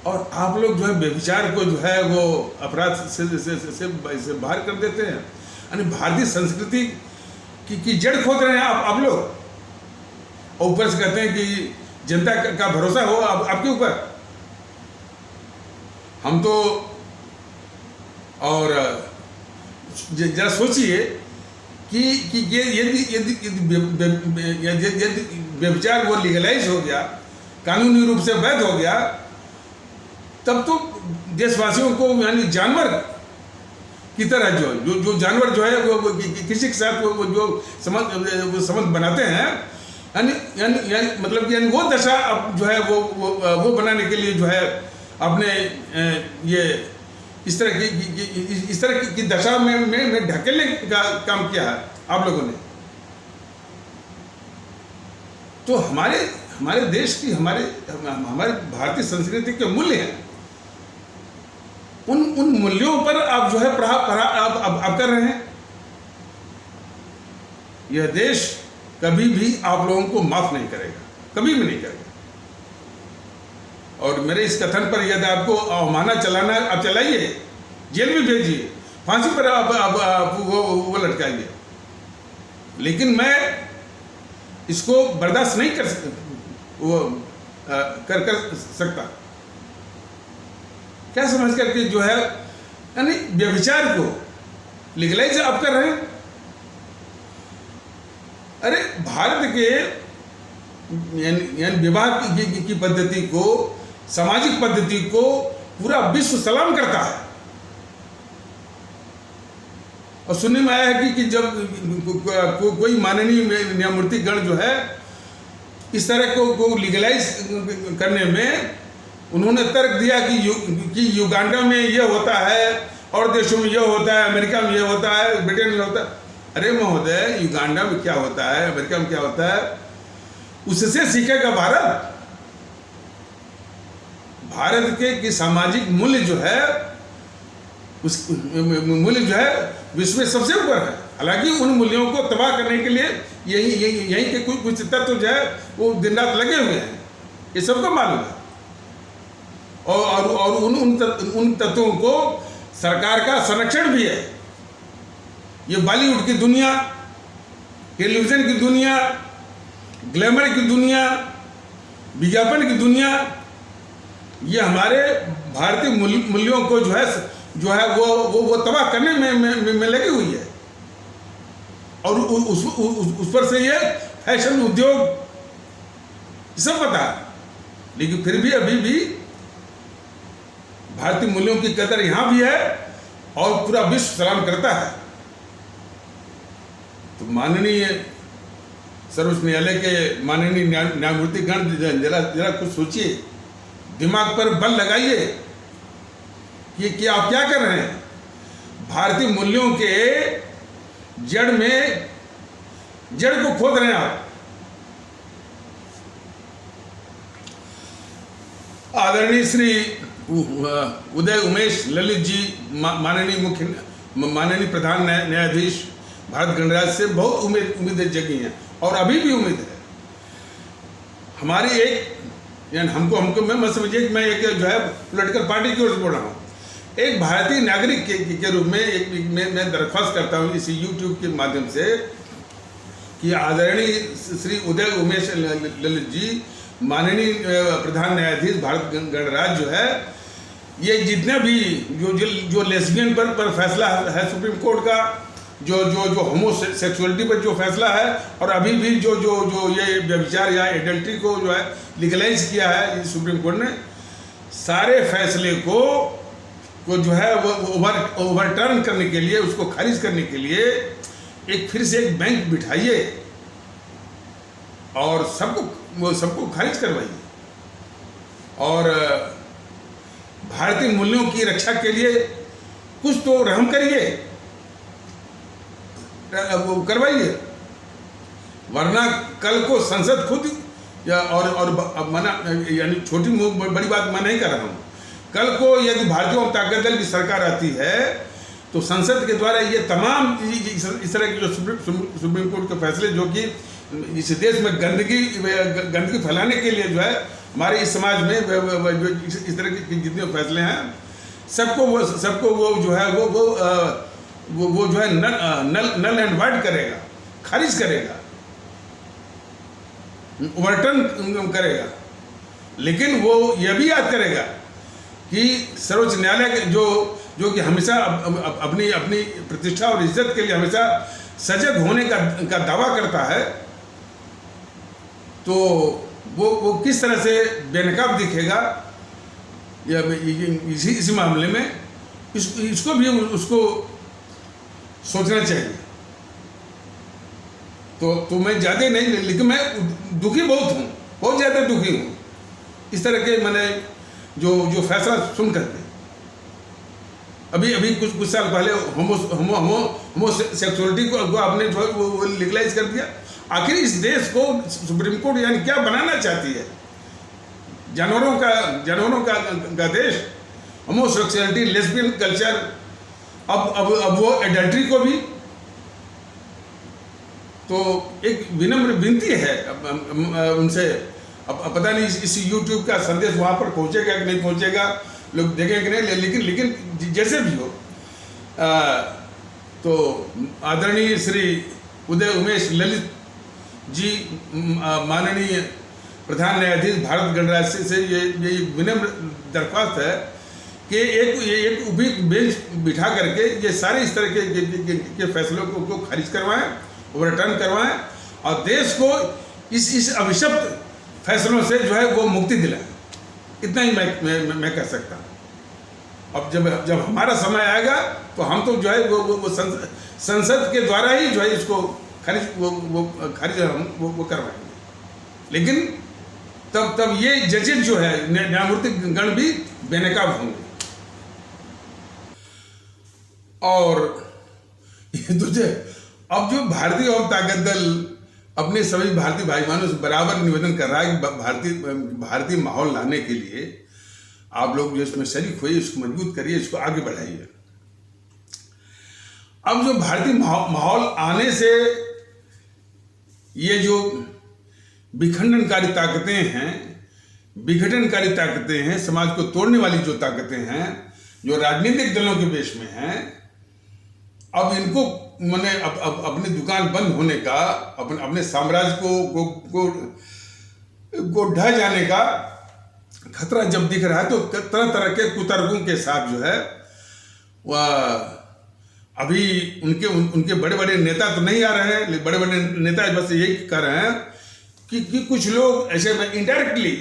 और आप लोग जो है व्यभिचार को जो है वो अपराध से बाहर कर देते हैं। यानी भारतीय संस्कृति की जड़ खोद रहे हैं आप लोग, और ऊपर से कहते हैं कि जनता का भरोसा हो आपके ऊपर। हम तो, और जरा सोचिए कि यदि व्यभिचार वो लीगलाइज हो गया, कानूनी रूप से वैध हो गया, तब तो देशवासियों को यानी जानवर की तरह जो जानवर जो है वो किसी के साथ वो जो संबंध बनाते हैं, यानी मतलब कि वो दशा अब जो है वो बनाने के लिए जो है आपने ये इस तरह की दशा में ढकेलने का काम किया है आप लोगों ने। तो हमारे देश की हमारे भारतीय संस्कृति के मूल्य हैं, उन मूल्यों पर आप जो है आप कर रहे हैं। यह देश कभी भी आप लोगों को माफ नहीं करेगा, कभी भी नहीं करेगा। और मेरे इस कथन पर यदि आपको अवमानना चलाना, आप चलाइए, जेल में भेजिए, फांसी पर आप वो लटकाइए, लेकिन मैं इसको बर्दाश्त नहीं कर सकता। क्या समझ करके जो है यानी व्यभिचार को लीगलाइज आप कर रहे हैं। अरे भारत के यानी विवाह की पद्धति को, सामाजिक पद्धति को पूरा विश्व सलाम करता है। और सुनने में आया है कि जब कोई माननीय न्यायमूर्ति गण जो है इस तरह को लीगलाइज करने में उन्होंने तर्क दिया कि युगांडा में ये होता है, और देशों में ये होता है, अमेरिका में ये होता है, ब्रिटेन में होता है। अरे महोदय, युगांडा में क्या होता है, अमेरिका में क्या होता है, उससे सीखेगा भारत। भारत के सामाजिक मूल्य जो है, उस मूल्य जो है विश्व में सबसे ऊपर है। हालांकि उन मूल्यों को तबाह करने के लिए यहीं के कुछ तत्व जो है वो दिन रात लगे हुए हैं, ये सबको मालूम है। और उन तत्वों को सरकार का संरक्षण भी है। ये बॉलीवुड की दुनिया, टेलीविजन की दुनिया, ग्लैमर की दुनिया, विज्ञापन की दुनिया, ये हमारे भारतीय मूल्यों को जो है वो तबाह करने में लगी हुई है। और उस पर से ये फैशन उद्योग सब पता है, लेकिन फिर भी अभी भी भारतीय मूल्यों की कदर यहां भी है और पूरा विश्व सलाम करता है। तो माननीय सर्वोच्च न्यायालय के माननीय न्यायमूर्ति गण जरा कुछ सोचिए, दिमाग पर बल लगाइए कि आप क्या कर रहे हैं। भारतीय मूल्यों के जड़ को खोद रहे हैं आप। आदरणीय श्री उदय उमेश ललित जी, माननीय प्रधान न्यायाधीश भारत गणराज्य से बहुत उम्मीदें जगी हैं और अभी भी उम्मीद है। हमारी एक, यानी हमको मैं समझिए कि मैं एक जो है पॉलिटिकल पार्टी की ओर से बोल रहा हूँ, एक भारतीय नागरिक के रूप में मैं दरख्वास्त करता हूँ इस यूट्यूब के माध्यम से कि आदरणीय श्री उदय उमेश ललित जी, माननीय प्रधान न्यायाधीश भारत गणराज्य जो है, ये जितने भी जो लेस्बियन पर फैसला है सुप्रीम कोर्ट का, जो होमोसेक्सुअलिटी पर जो फैसला है, और अभी भी जो ये व्यभिचार या एडल्ट्री को जो है लीगलाइज किया है सुप्रीम कोर्ट ने, सारे फैसले को जो है वो ओवरटर्न करने के लिए, उसको खारिज करने के लिए एक फिर से एक बैंक बिठाइए और सबको खारिज करवाइए, और भारतीय मूल्यों की रक्षा के लिए कुछ तो रहम करिए, वो करवाइए, वरना कल को संसद खुद और मना, यानी छोटी बड़ी बात मैं नहीं कर रहा हूँ, कल को यदि भारतीय जनता दल की सरकार आती है तो संसद के द्वारा ये तमाम इस तरह के जो सुप्रीम कोर्ट के फैसले जो कि इस देश में गंदगी फैलाने के लिए जो है हमारे इस समाज में जो इस तरह के जितने फैसले हैं, सबको वो जो है वो जो है नल एंड वाइड करेगा, खारिज करेगा, ओवरटर्न करेगा। लेकिन वो ये भी याद करेगा कि सर्वोच्च न्यायालय जो कि हमेशा अपनी प्रतिष्ठा और इज्जत के लिए हमेशा सजग होने का दावा करता है, तो वो किस तरह से बेनकाब दिखेगा या इसी मामले में इसको भी उसको सोचना चाहिए। तो मैं ज़्यादा नहीं, लेकिन मैं दुखी बहुत ज़्यादा दुखी हूँ इस तरह के मैंने जो फैसला सुन करके। अभी कुछ साल पहले होमोसेक्सुअलिटी को आपने जो वो लीगलाइज कर दिया। आखिर इस देश को सुप्रीम कोर्ट यानी क्या बनाना चाहती है? जानवरों का देश, होमोसेक्सुअलिटी, लेस्बियन कल्चर, अब वो एडल्ट्री को भी। तो एक विनम्र विनती है उनसे, अब पता नहीं इस यूट्यूब का संदेश वहाँ पर पहुँचेगा कि नहीं पहुँचेगा, लोग देखेंगे कि नहीं, लेकिन जैसे भी हो, तो आदरणीय श्री उदय उमेश ललित जी, माननीय प्रधान न्यायाधीश भारत गणराज्य से ये विनम्र दरख्वास्त है कि एक उपयुक्त बेंच बिठा करके ये सारे इस तरह के फैसलों को खारिज करवाएं, ओवरटर्न करवाएं, और देश को इस अभिशप्त फैसलों से जो है वो मुक्ति दिलाएं। इतना ही मैं कह सकता हूँ। अब जब हमारा समय आएगा तो हम तो जो है वो संसद के द्वारा ही जो है इसको खारिज वो करवाएंगे। लेकिन तब ये जजेस जो है न्यायमूर्ति गण भी बेनकाब होंगे। और ये तुझे अब जो भारतीय जनता दल अपने सभी भारतीय भाई बहनों से बराबर निवेदन कर रहा है कि भारतीय माहौल लाने के लिए आप लोग जो इसमें शरीक हुए, इसको मजबूत करिए, इसको आगे बढ़ाइए। अब जो भारतीय माहौल आने से ये जो विखंडनकारी ताकतें हैं, समाज को तोड़ने वाली जो ताकतें हैं, जो राजनीतिक दलों के बेश में हैं, अब इनको मैंने अपनी दुकान बंद होने का, अपने साम्राज्य को ढह जाने का खतरा जब दिख रहा है, तो तरह तरह के कुतर्कों के साथ जो है वह अभी उनके बड़े बड़े नेता तो नहीं आ रहे हैं, बड़े बड़े नेता बस यही कर रहे हैं कि कुछ लोग ऐसे में इनडायरेक्टली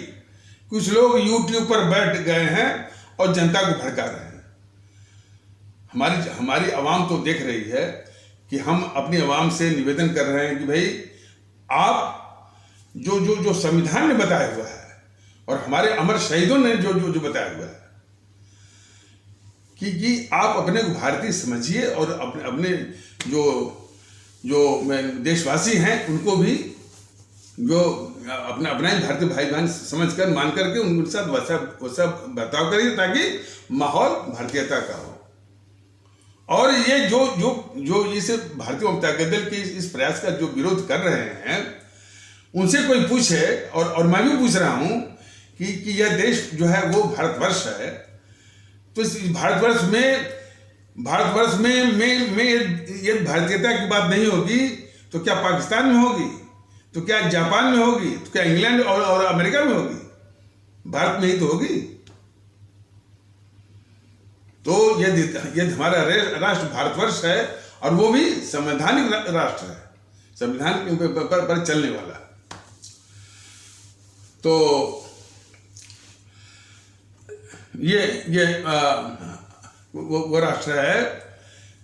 कुछ लोग यूट्यूब पर बैठ गए हैं और जनता को भड़का रहे हैं। हमारी आवाम तो देख रही है कि हम अपनी आवाम से निवेदन कर रहे हैं कि भाई आप जो संविधान ने बताया हुआ है और हमारे अमर शहीदों ने जो बताया हुआ है कि आप अपने को भारतीय समझिए, और अपने जो देशवासी हैं उनको भी जो अपना ही भारतीय भाई बहन समझकर मान करके उनके साथ वैसा बर्ताव करिए ताकि माहौल भारतीयता का हो। और ये जो इस भारतीय जनता दल के इस प्रयास का जो विरोध कर रहे हैं उनसे कोई पूछे, और मैं भी पूछ रहा हूं कि यह देश जो है वो भारतवर्ष है, तो इस भारतवर्ष में ये भारतीयता की बात नहीं होगी तो क्या पाकिस्तान में होगी, तो क्या जापान में होगी, तो क्या इंग्लैंड और अमेरिका में होगी? भारत में ही तो होगी। तो ये हमारा राष्ट्र भारतवर्ष है, और वो भी संवैधानिक राष्ट्र है, संविधान पर चलने वाला। तो ये वो राष्ट्र है।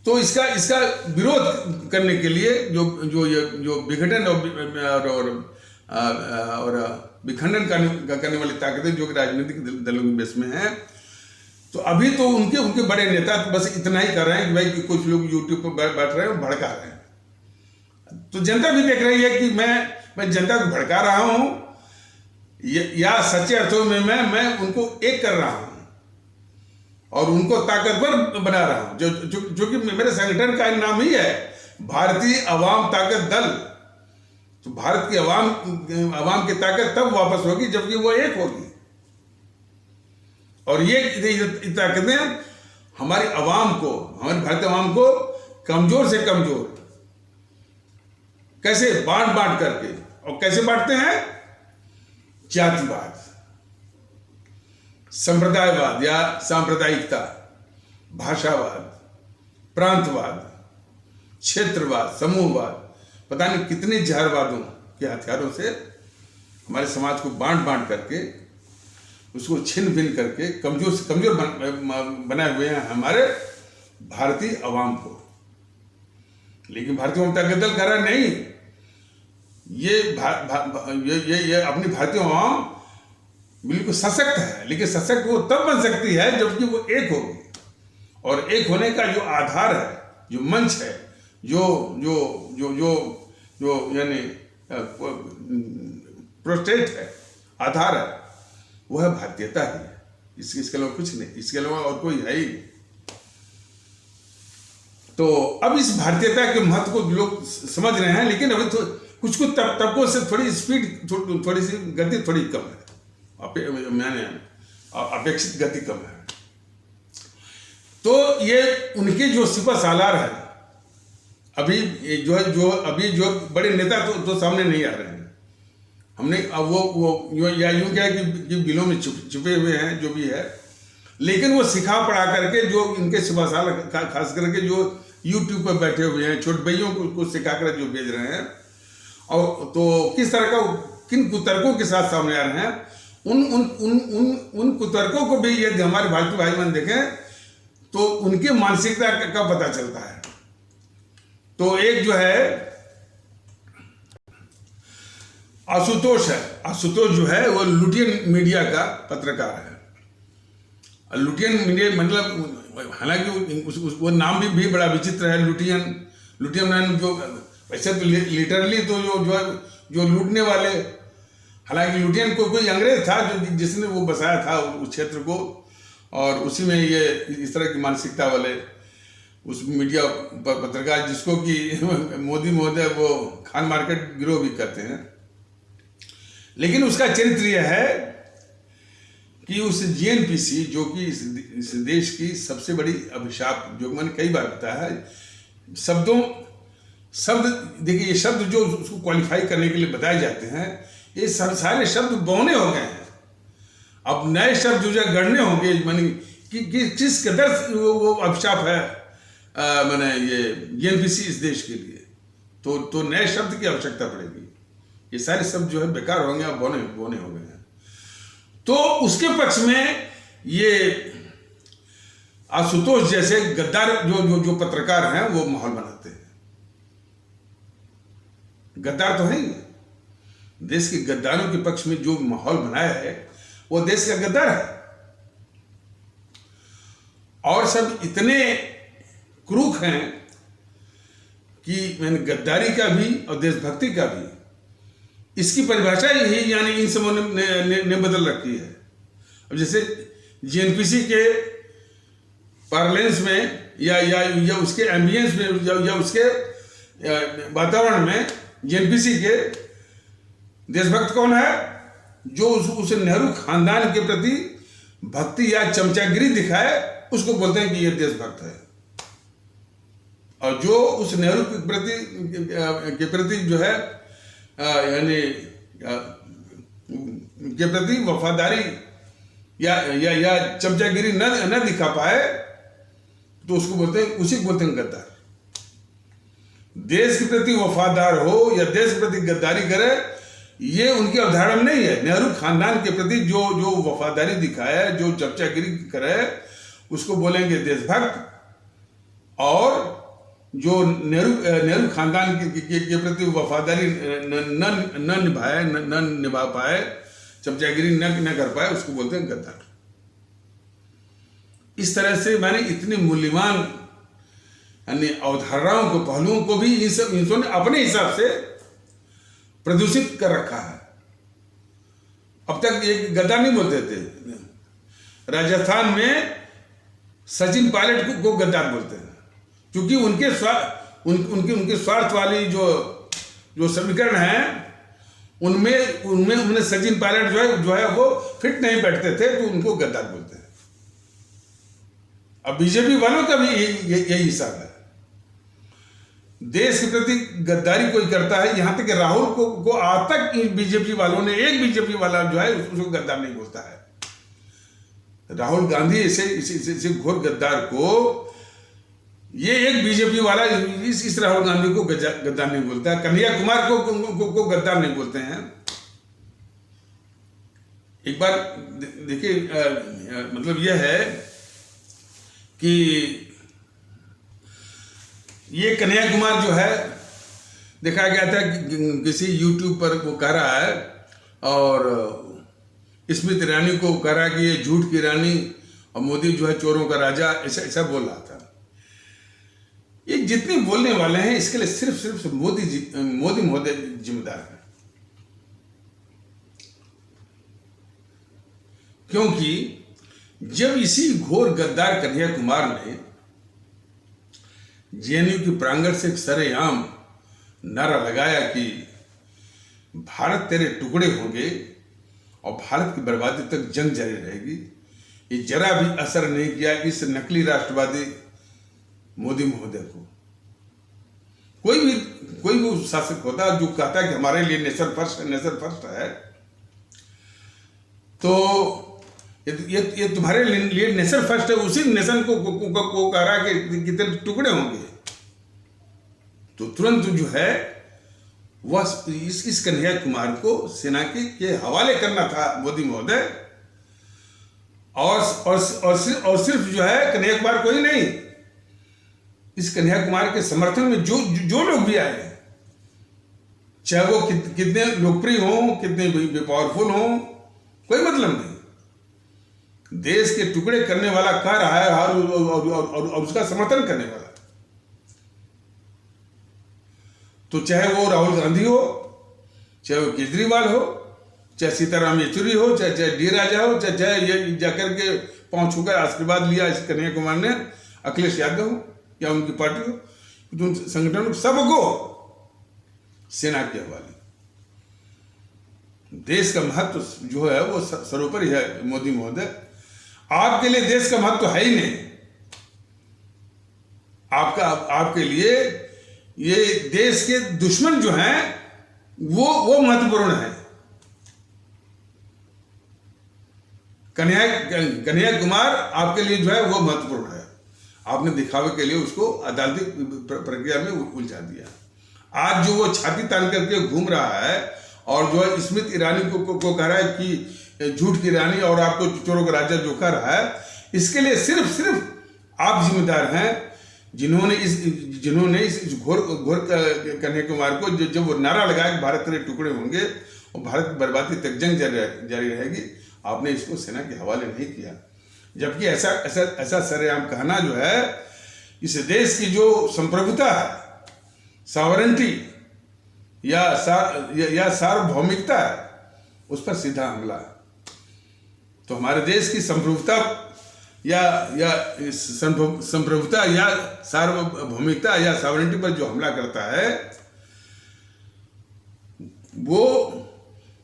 तो इसका विरोध करने के लिए जो विघटन और विखंडन करने वाली ताकतें जो कि राजनीतिक दलों के बेस में है, तो अभी तो उनके बड़े नेता बस इतना ही कर रहे हैं कि भाई कुछ लोग यूट्यूब पर बैठ रहे हैं, भड़का रहे हैं। तो जनता भी देख रही है कि मैं जनता को भड़का रहा हूं, या सच्चे अर्थों में मैं उनको एक कर रहा हूं और उनको ताकतवर बना रहा हूं। जो कि मेरे संगठन का नाम ही है भारतीय अवाम ताकत दल। तो भारत की अवाम की ताकत तब वापस होगी जबकि वो एक होगी, और ये ताकतें हमारी भारतीय अवाम को कमजोर से कमजोर कैसे बांट करके, और कैसे बांटते हैं? जातिवाद, संप्रदायवाद या सांप्रदायिकता, भाषावाद, प्रांतवाद, क्षेत्रवाद, समूहवाद, पता नहीं कितने जहरवादों के हथियारों से हमारे समाज को बांट करके, उसको छिन्न भिन्न करके कमजोर से कमजोर बनाए हुए हैं हमारे भारतीय अवाम को। लेकिन भारतीय जनता दल कह रहा नहीं, ये अपनी भारतीय अवाम बिल्कुल सशक्त है, लेकिन सशक्त वो तब बन सकती है जबकि वो एक होगी। और एक होने का जो आधार है, जो मंच है, जो यानी प्रोस्टेट है, आधार है, वो है भारतीयता ही है। इसके अलावा कुछ नहीं, इसके अलावा और कोई है ही नहीं। तो अब इस भारतीयता के महत्व को लोग समझ रहे हैं, लेकिन अभी तो कुछ तबकों से थोड़ी स्पीड, थोड़ी सी गति थोड़ी कम है, मैंने अपेक्षित गति कम है। तो ये उनके जो सिपह सालार है, अभी जो बड़े नेता तो सामने नहीं आ रहे हैं। हमने अब वो यूं क्या है कि बिलों में छुपे हुए हैं जो भी है, लेकिन वो सिखा पढ़ा करके जो इनके सिपह सालार खास करके जो यूट्यूब पर बैठे हुए हैं, छोटे भाइयों को सिखा कर जो भेज रहे हैं, और तो किस तरह का किन कुतर्कों के साथ सामने आ रहे हैं, उन कुतर्कों को भी यदि हमारे भारतीय भाई बहन देखें तो उनकी मानसिकता का पता चलता है। तो एक जो है आशुतोष जो है वो लुटियन मीडिया का पत्रकार है। लुटियन मीडिया मतलब, हालांकि वो नाम भी बड़ा विचित्र है, लुटियन जो वैसे तो लिटरली तो जो लूटने वाले, हालांकि लुटियन कोई अंग्रेज था जिसने वो बसाया था उस क्षेत्र को, और उसी में ये इस तरह की मानसिकता वाले उस मीडिया पत्रकार, जिसको कि मोदी महोदय वो खान मार्केट गिरोह भी कहते हैं। लेकिन उसका चरित्र यह है कि उस जीएनपीसी जो कि इस देश की सबसे बड़ी अभिशाप, जो मैंने कई बार बताया है, शब्द देखिए, ये शब्द जो उसको क्वालिफाई करने के लिए बताए जाते हैं, ये सारे शब्द बौने हो गए हैं। अब नए शब्द जो गढ़ने होंगे, माने कि किस कदर वो अभिशाप है माने ये जीएनपीसी इस देश के लिए, तो नए शब्द की आवश्यकता पड़ेगी। ये सारे शब्द जो है बेकार होंगे, अब बौने हो गए हैं। तो उसके पक्ष में ये आशुतोष जैसे गद्दार जो पत्रकार हैं वो माहौल बनाते हैं। गद्दार तो है ही, देश के गद्दारों के पक्ष में जो माहौल बनाया है वो देश का गद्दार है। और सब इतने क्रूक हैं कि मैंने गद्दारी का भी और देशभक्ति का भी, इसकी परिभाषा ही यानी इन समूह ने बदल रखी है। अब जैसे जीएनपीसी के पार्लेंस में या उसके एम्बियंस में या उसके वातावरण में जीएनपीसी के देशभक्त कौन है? जो उस नेहरू खानदान के प्रति भक्ति या चमचागिरी दिखाए, उसको बोलते हैं कि ये देशभक्त है। और जो उस नेहरू के प्रति जो है यानी के प्रति वफादारी या चमचागिरी न दिखा पाए, तो उसको बोलते हैं, उसी को बोलते हैं गद्दार। देश के प्रति वफादार हो या देश के प्रति गद्दारी करे, ये उनकी अवधारणा नहीं है। नेहरू खानदान के प्रति जो वफादारी दिखाए, जो चमचागिरी करे, उसको बोलेंगे देशभक्त। और जो नेहरू खानदान के प्रति वफादारी न निभाए, न निभा पाए, चमचागिरी न कर पाए, उसको बोलते हैं गद्दार। इस तरह से मैंने इतनी मूल्यवान यानी अवधारणाओं को, पहलुओं को भी इन्होंने ने अपने हिसाब से प्रदूषित कर रखा है। अब तक ये गद्दार नहीं बोलते थे। राजस्थान में सचिन पायलट को गद्दार बोलते हैं, क्योंकि उनके स्वार्थ वाली जो समीकरण है, उनमें सचिन पायलट जो है वो फिट नहीं बैठते थे, तो उनको गद्दार बोलते हैं। अब बीजेपी वालों का भी यही हिसाब है। देश के प्रति गद्दारी कोई करता है, यहां तक कि राहुल को आज तक बीजेपी वालों ने, एक बीजेपी वाला जो है उसको गद्दार नहीं बोलता है। राहुल गांधी इसे घोर गद्दार को, ये एक बीजेपी वाला इस राहुल गांधी को गद्दार नहीं बोलता है। कन्हैया कुमार को गद्दार नहीं बोलते हैं। एक बार देखिए, मतलब यह है कि ये कन्हैया कुमार जो है, देखा गया था कि किसी यूट्यूब पर वो कह रहा है, और स्मृति ईरानी को कह रहा है कि ये झूठ की रानी और मोदी जो है चोरों का राजा, ऐसा बोल रहा था। ये जितने बोलने वाले हैं, इसके लिए सिर्फ मोदी महोदय जिम्मेदार है। क्योंकि जब इसी घोर गद्दार कन्हैया कुमार ने जेएनयू की प्रांगण से सरेआम नारा लगाया कि भारत तेरे टुकड़े होंगे और भारत की बर्बादी तक जंग जारी रहेगी, ये जरा भी असर नहीं किया इस नकली राष्ट्रवादी मोदी महोदय को। कोई भी शासक होता जो कहता है कि हमारे लिए नेशन फर्स्ट है, तो ये तुम्हारे लिए नेशन फर्स्ट है, उसी नेशन को कह रहा है कि कितने टुकड़े होंगे, तो तुरंत जो है वह इस कन्हैया कुमार को सेना के हवाले करना था मोदी महोदय। और सिर्फ जो है कन्हैया कुमार को ही नहीं, इस कन्हैया कुमार के समर्थन में जो लोग भी आए, चाहे वो कितने लोकप्रिय हों, कितने भी पावरफुल हों, कोई मतलब नहीं। देश के टुकड़े करने वाला कह रहा है और उसका समर्थन करने वाला, तो चाहे वो राहुल गांधी हो, चाहे वो केजरीवाल हो, चाहे सीताराम येचुरी हो, चाहे डी राजा हो, चाहे ये जाकर के पांव छूकर आशीर्वाद लिया इस कन्हैया कुमार ने अखिलेश यादव हो या उनकी पार्टी हो, तो संगठन सबको सेना के हवाले। देश का महत्व जो है वो सर्वोपरि है मोदी महोदय। आपके लिए देश का महत्व है ही नहीं। आपके लिए ये देश के दुश्मन जो हैं वो महत्वपूर्ण है। कन्हैया कुमार आपके लिए जो है वो महत्वपूर्ण है। आपने दिखावे के लिए उसको अदालती प्रक्रिया में उलझा दिया। आज जो वो छाती तान करके घूम रहा है और जो है स्मृति ईरानी को कह रहा है कि झूठ की रानी और आपको चोरों का राजा जो कह रहा है, इसके लिए सिर्फ आप जिम्मेदार हैं, जिन्होंने इस घोर कन्हैया कुमार को जब वो नारा लगाया कि भारत तेरे टुकड़े होंगे और भारत की बर्बादी तक जंग जारी रहेगी, आपने इसको सेना के हवाले नहीं किया। जबकि ऐसा सरेआम कहना जो है, इस देश की जो संप्रभुता है, सॉवरेंटी या सार्वभौमिकता है, उस पर सीधा हमला है। तो हमारे देश की संप्रभुता या संप्रभुता या सार्वभौमिकता या सॉवरेंटी पर जो हमला करता है, वो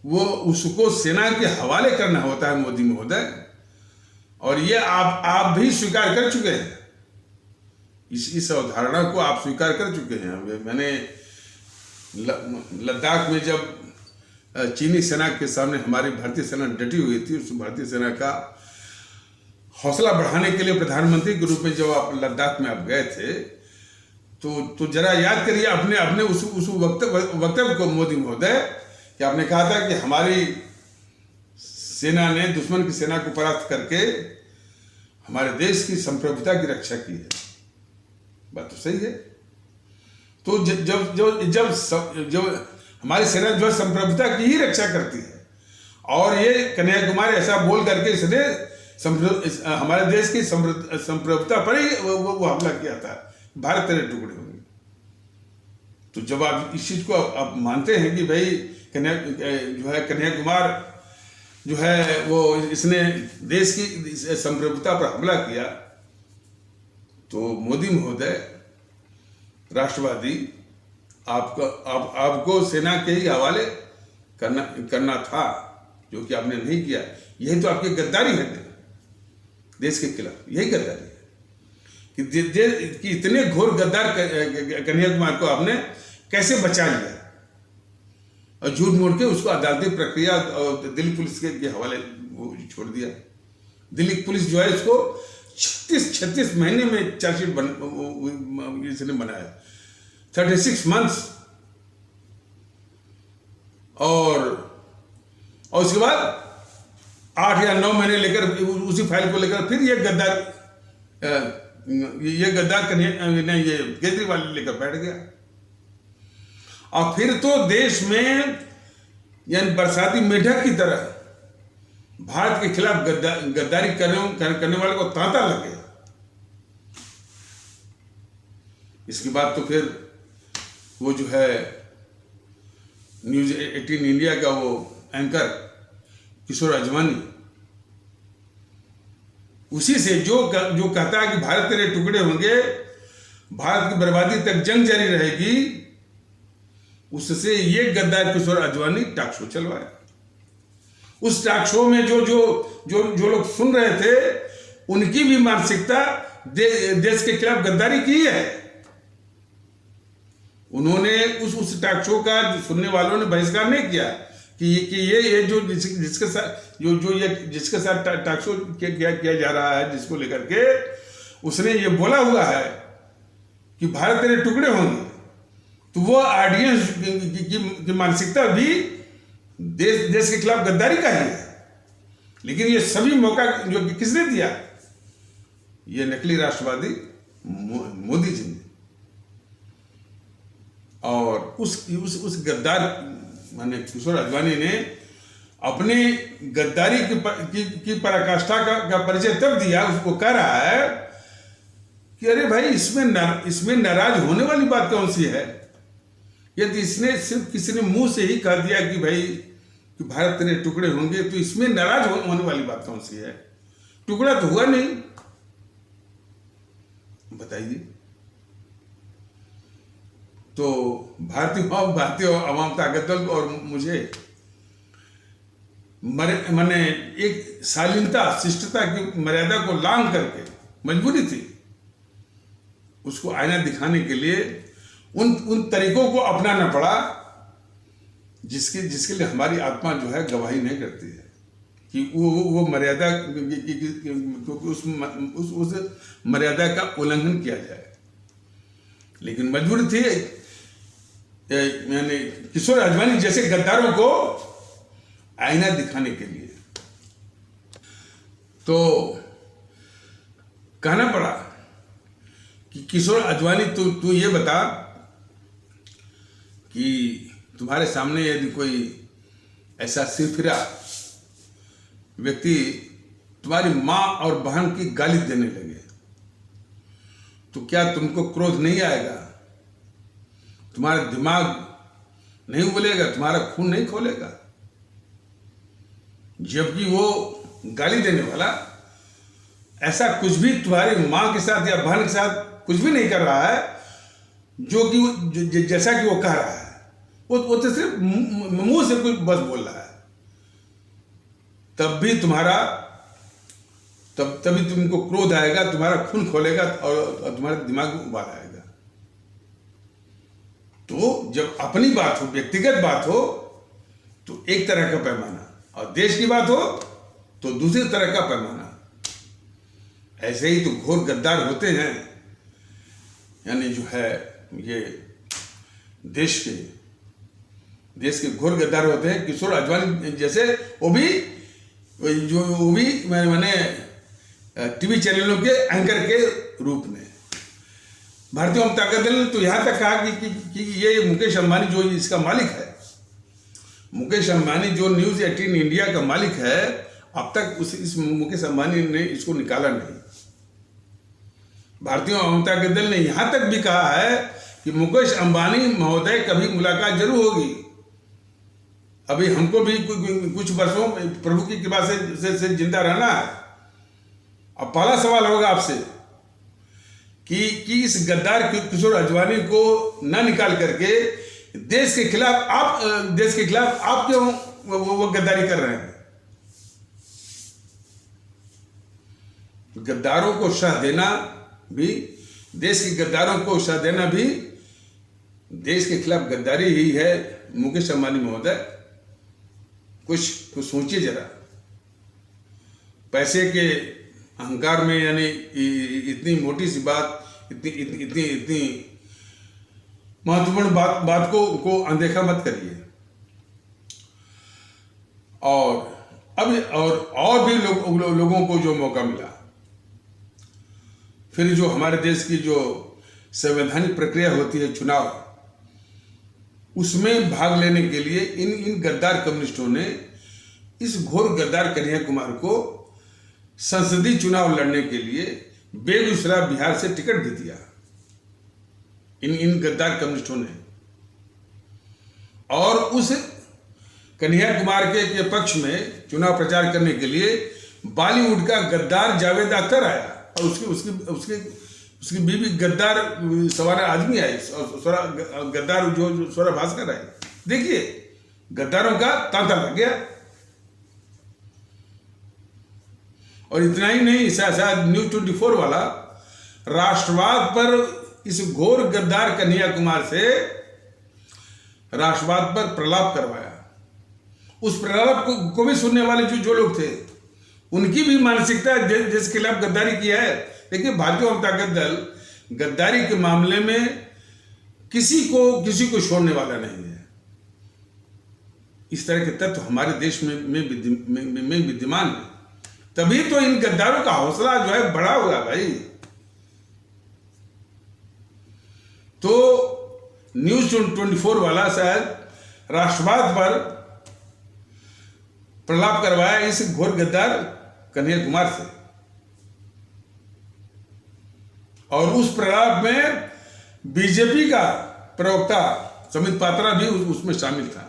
वो उसको सेना के हवाले करना होता है मोदी महोदय। और ये आप भी स्वीकार कर चुके हैं, इस अवधारणा को आप स्वीकार कर चुके हैं। मैंने लद्दाख में जब चीनी सेना के सामने हमारी भारतीय सेना डटी हुई थी, उस भारतीय सेना का हौसला बढ़ाने के लिए प्रधानमंत्री के रूप में जब आप लद्दाख में आप गए थे, तो जरा याद करिए अपने उस वक्तव्य को मोदी महोदय, कि आपने कहा था कि हमारी सेना ने दुश्मन की सेना को परास्त करके हमारे देश की संप्रभुता की रक्षा की है। बात तो सही है। तो जब हमारी सेना जो संप्रभुता की ही रक्षा करती है, और ये कन्याकुमारी ऐसा बोल करके इसने हमारे देश की संप्रभुता पर ही वो हमला किया था, भारत तेरे टुकड़े होंगे। तो जब आप इस चीज को आप मानते हैं कि भाई कन्याकुमारी जो है वो इसने देश की संप्रभुता पर हमला किया, तो मोदी महोदय राष्ट्रवादी आपको सेना के ही हवाले करना था, जो कि आपने नहीं किया। यही तो आपकी गद्दारी है देश के खिलाफ, यही गद्दारी है कि इतने घोर गद्दार कन्याकुमारी को आपने कैसे बचा लिया और झूठ मूठ के उसको अदालती प्रक्रिया और दिल्ली पुलिस के हवाले छोड़ दिया। दिल्ली पुलिस जो है इसको 36 महीने में चार्जशीट इसने बनाया, 36 मंथ्स। और उसके बाद 8 या 9 महीने लेकर उसी फाइल को लेकर फिर ये गद्दार केजरीवाल लेकर बैठ गया। और फिर तो देश में यानी बरसाती मेढक की तरह भारत के खिलाफ गद्दारी करने वाले को तांता लग गया। इसके बाद तो फिर वो जो है न्यूज़ 18 इंडिया का वो एंकर किशोर आजवानी, उसी से जो कहता है कि भारत तेरे टुकड़े होंगे, भारत की बर्बादी तक जंग जारी रहेगी, उससे ये गद्दार किशोर आजवानी टॉक शो चलवाया। उस टॉक शो में जो लोग सुन रहे थे, उनकी भी मानसिकता देश के खिलाफ गद्दारी की है। उन्होंने उस टॉक शो का सुनने वालों ने बहिष्कार नहीं किया कि ये जो जिसके साथ टॉक शो किया जा रहा है, जिसको लेकर के उसने ये बोला हुआ है कि भारत तेरे टुकड़े होंगे, तो वो ऑडियंस की मानसिकता भी देश के खिलाफ गद्दारी का ही है। लेकिन ये सभी मौका जो किसने दिया? ये नकली राष्ट्रवादी मोदी जी ने। और उस गद्दार माने किशोर आडवाणी ने अपनी गद्दारी की पराकाष्ठा का परिचय तब दिया। उसको कह रहा है कि अरे भाई इसमें नाराज होने वाली बात कौन सी है? यदि इसने सिर्फ किसी ने मुंह से ही कह दिया कि भाई कि भारत तेरे टुकड़े होंगे, तो इसमें नाराज होने वाली बात कौन सी है? टुकड़ा तो हुआ नहीं, बताइए। तो भारतीय आवाम ताकत दल और मुझे मैंने एक शालीनता शिष्टता की मर्यादा को लांघ करके मजबूरी थी उसको आईना दिखाने के लिए उन तरीकों को अपनाना पड़ा जिसके लिए हमारी आत्मा जो है गवाही नहीं करती है कि वो मर्यादा उस मर्यादा का उल्लंघन किया जाए। लेकिन मजबूरी थी मैंने किशोर आडवाणी जैसे गद्दारों को आईना दिखाने के लिए। तो कहना पड़ा कि किशोर आडवाणी तू ये बता कि तुम्हारे सामने यदि कोई ऐसा सिरफिरा व्यक्ति तुम्हारी माँ और बहन की गाली देने लगे तो क्या तुमको क्रोध नहीं आएगा? तुम्हारा दिमाग नहीं उबलेगा? तुम्हारा खून नहीं खोलेगा? जबकि वो गाली देने वाला ऐसा कुछ भी तुम्हारी माँ के साथ या बहन के साथ कुछ भी नहीं कर रहा है जो कि जैसा कि वो कह रहा है। वो तो सिर्फ मुंह से कुछ बस बोल रहा है। तब भी तभी तुमको क्रोध आएगा, तुम्हारा खून खोलेगा और तुम्हारे दिमाग में उबाल आएगा। तो जब अपनी बात हो, व्यक्तिगत बात हो, तो एक तरह का पैमाना, और देश की बात हो तो दूसरी तरह का पैमाना। ऐसे ही तो घोर गद्दार होते हैं, यानी जो है ये देश के घोर गद्दार होते हैं। किशोर आडवाणी जैसे वो भी मैंने टीवी चैनलों के एंकर के रूप में। भारतीय जनता दल ने तो यहाँ तक कहा कि ये मुकेश अंबानी जो इसका मालिक है, मुकेश अंबानी जो न्यूज़ 18 इंडिया का मालिक है, अब तक इस मुकेश अंबानी ने इसको निकाला नहीं। भारतीय जनता दल ने यहाँ तक भी कहा है कि मुकेश अंबानी महोदय कभी मुलाकात जरूर होगी। अभी हमको भी कुछ वर्षों प्रभु की कृपा से जिंदा रहना है। अब पहला सवाल होगा आपसे कि इस गद्दार किशोर आडवाणी को न निकाल करके देश के खिलाफ आप क्यों वो गद्दारी कर रहे हैं? गद्दारों को शह देना भी, देश के गद्दारों को शह देना भी देश के खिलाफ गद्दारी ही है। मुकेश अंबानी महोदय, कुछ सोचिए जरा। पैसे के अहंकार में, यानी इतनी मोटी सी बात, इतनी महत्वपूर्ण बात को अनदेखा मत करिए। और भी लोगों को जो मौका मिला, फिर जो हमारे देश की जो संवैधानिक प्रक्रिया होती है चुनाव, उसमें भाग लेने के लिए इन गद्दार कम्युनिस्टों ने इस घोर गद्दार कन्हैया कुमार को संसदीय चुनाव लड़ने के लिए बेगूसराय, बिहार से टिकट भी दिया। इन गद्दार कम्युनिस्टों ने, और उस कन्हैया कुमार के पक्ष में चुनाव प्रचार करने के लिए बॉलीवुड का गद्दार जावेद अख्तर आया, और उसकी बीवी गद्दार सवारा आदमी आई, गद्दार जो स्वरा भास्कर आई। देखिए, गद्दारों का तांता लग गया। और इतना ही नहीं, शायद न्यूज़ 24 वाला राष्ट्रवाद पर, इस घोर गद्दार कन्हैया कुमार से राष्ट्रवाद पर प्रलाप करवाया। उस प्रलाप को भी सुनने वाले जो लोग थे, उनकी भी मानसिकता देश के खिलाफ गद्दारी की है। देखिए, भारतीय जनता दल गद्दारी के मामले में किसी को छोड़ने वाला नहीं है। इस तरह के तत्व हमारे देश में विद्यमान है, तभी तो इन गद्दारों का हौसला जो है बढ़ा हुआ भाई। तो न्यूज़ 24 वाला शायद राष्ट्रवाद पर प्रलाप करवाया इस घोर गद्दार कन्हैया कुमार से, और उस प्रलाप में बीजेपी का प्रवक्ता समित पात्रा भी उसमें शामिल था,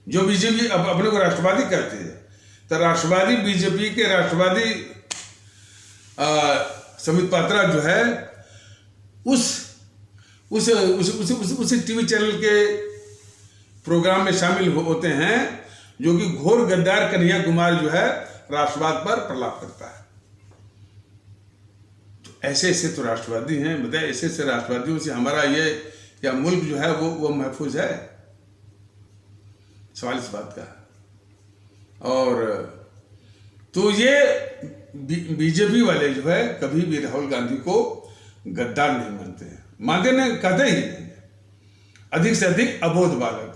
जो बीजेपी अपने को राष्ट्रवादी कहते हैं। तो राष्ट्रवादी बीजेपी के राष्ट्रवादी समित पात्रा जो है उस टीवी चैनल के प्रोग्राम में शामिल होते हैं, जो कि घोर गद्दार कन्हैया कुमार जो है राष्ट्रवाद पर प्रलाप करता है। तो ऐसे तो राष्ट्रवादी हैं, बताए, ऐसे राष्ट्रवादियों से हमारा ये क्या मुल्क जो है वो महफूज है? सवाल इस बात का। और तो ये बीजेपी वाले जो है कभी भी राहुल गांधी को गद्दार नहीं मानते हैं, कहते ही नहीं। अधिक से अधिक अबोध बालक,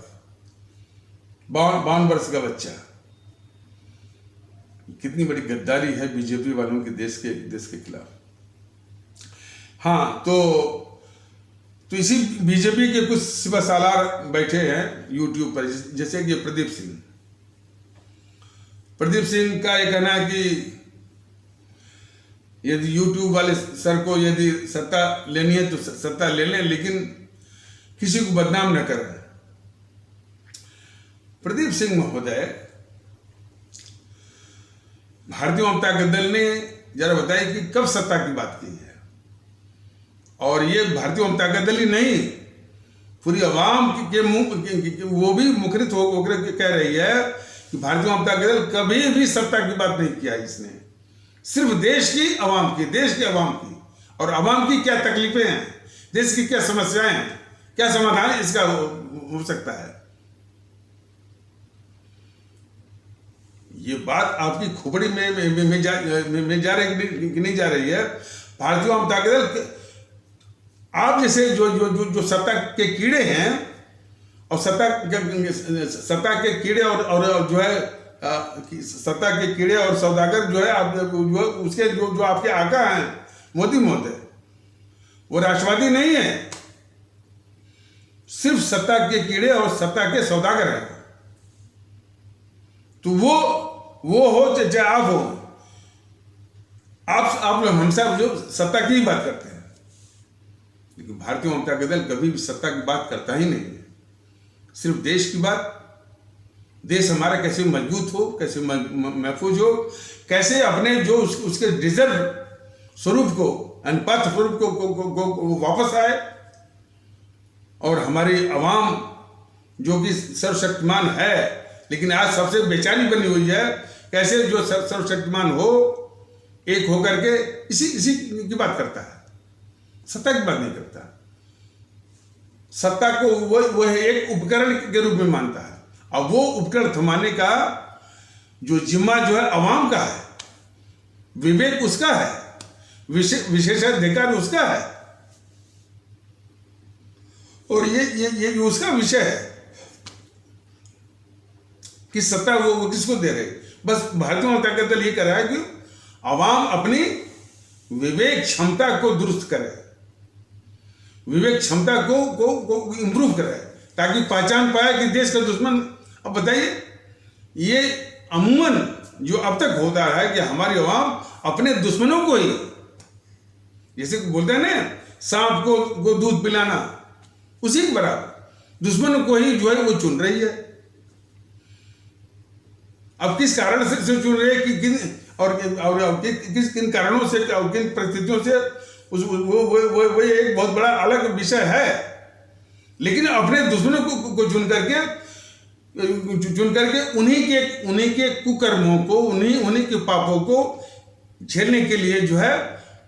52 वर्ष का बच्चा। कितनी बड़ी गद्दारी है बीजेपी वालों के देश के खिलाफ। हाँ, तो इसी बीजेपी के कुछ सिपहसालार बैठे हैं यूट्यूब पर, जैसे कि प्रदीप सिंह का ये कहना है कि यदि यूट्यूब वाले सर को यदि सत्ता लेनी है तो सत्ता ले लें, लेकिन किसी को बदनाम न करें। प्रदीप सिंह महोदय, भारतीय जनता दल ने जरा बताइए कि कब सत्ता की बात की है? और ये भारतीय जनता दल ही नहीं, पूरी आवाम के मुंह वो भी मुखरित होकर कह रही है कि भारतीय जनता दल कभी भी सत्ता की बात नहीं किया इसने, सिर्फ देश की आवाम की और आवाम की क्या तकलीफें हैं, देश की क्या समस्याएं हैं, क्या समाधान इसका हो सकता है। ये बात आपकी खोपड़ी में जा रही कि नहीं जा रही है। भारतीय जनता दल, आप जैसे जो सत्ता के कीड़े हैं और सत्ता के कीड़े और जो है सत्ता के कीड़े और सौदागर जो है आप जो उसके जो आपके आका हैं मोदी महोदय, वो राष्ट्रवादी नहीं है, सिर्फ सत्ता के कीड़े और सत्ता के सौदागर हैं। तो वो हो चाहे आप हो, आप लोग हम सब जो सत्ता की ही बात करते हैं, लेकिन भारतीय जनता दल कभी भी सत्ता की बात करता ही नहीं है, सिर्फ देश की बात। देश हमारा कैसे मजबूत हो, कैसे महफूज हो, कैसे अपने जो उसके रिजर्व स्वरूप को, अनुपात स्वरूप को वापस आए, और हमारी आवाम जो कि सर्वशक्तिमान है लेकिन आज सबसे बेचैनी बनी हुई है, कैसे जो सर्वशक्तिमान हो, एक होकर के इसी की बात करता है, सत्ता की बात नहीं करता। सत्ता को वो एक उपकरण के रूप में मानता है, और वो उपकरण थमाने का जो जिम्मा जो है आवाम का है, विवेक उसका है, विशेषाधिकार उसका है, और ये उसका विषय है कि सत्ता वो किसको दे रहे। बस भारतीय जनता दल ये कर रहा है कि आवाम अपनी विवेक क्षमता को दुरुस्त करे, विवेक क्षमता को इंप्रूव करे, ताकि पहचान पाए कि देश का दुश्मन। अब बताइए, ये अमूमन जो अब तक होता है कि हमारी आवाम अपने दुश्मनों को ही, जैसे बोलते हैं ना सांप को दूध पिलाना, उसी के बराबर दुश्मनों को ही जो है वो चुन रही है। अब किस कारण से चुन रही है कि किन कारणों से और किन परिस्थितियों से, वो एक बहुत बड़ा अलग विषय है। लेकिन अपने दुश्मनों को चुन करके उन्हीं के कुकर्मों को, उन्हीं के पापों को झेलने के लिए जो है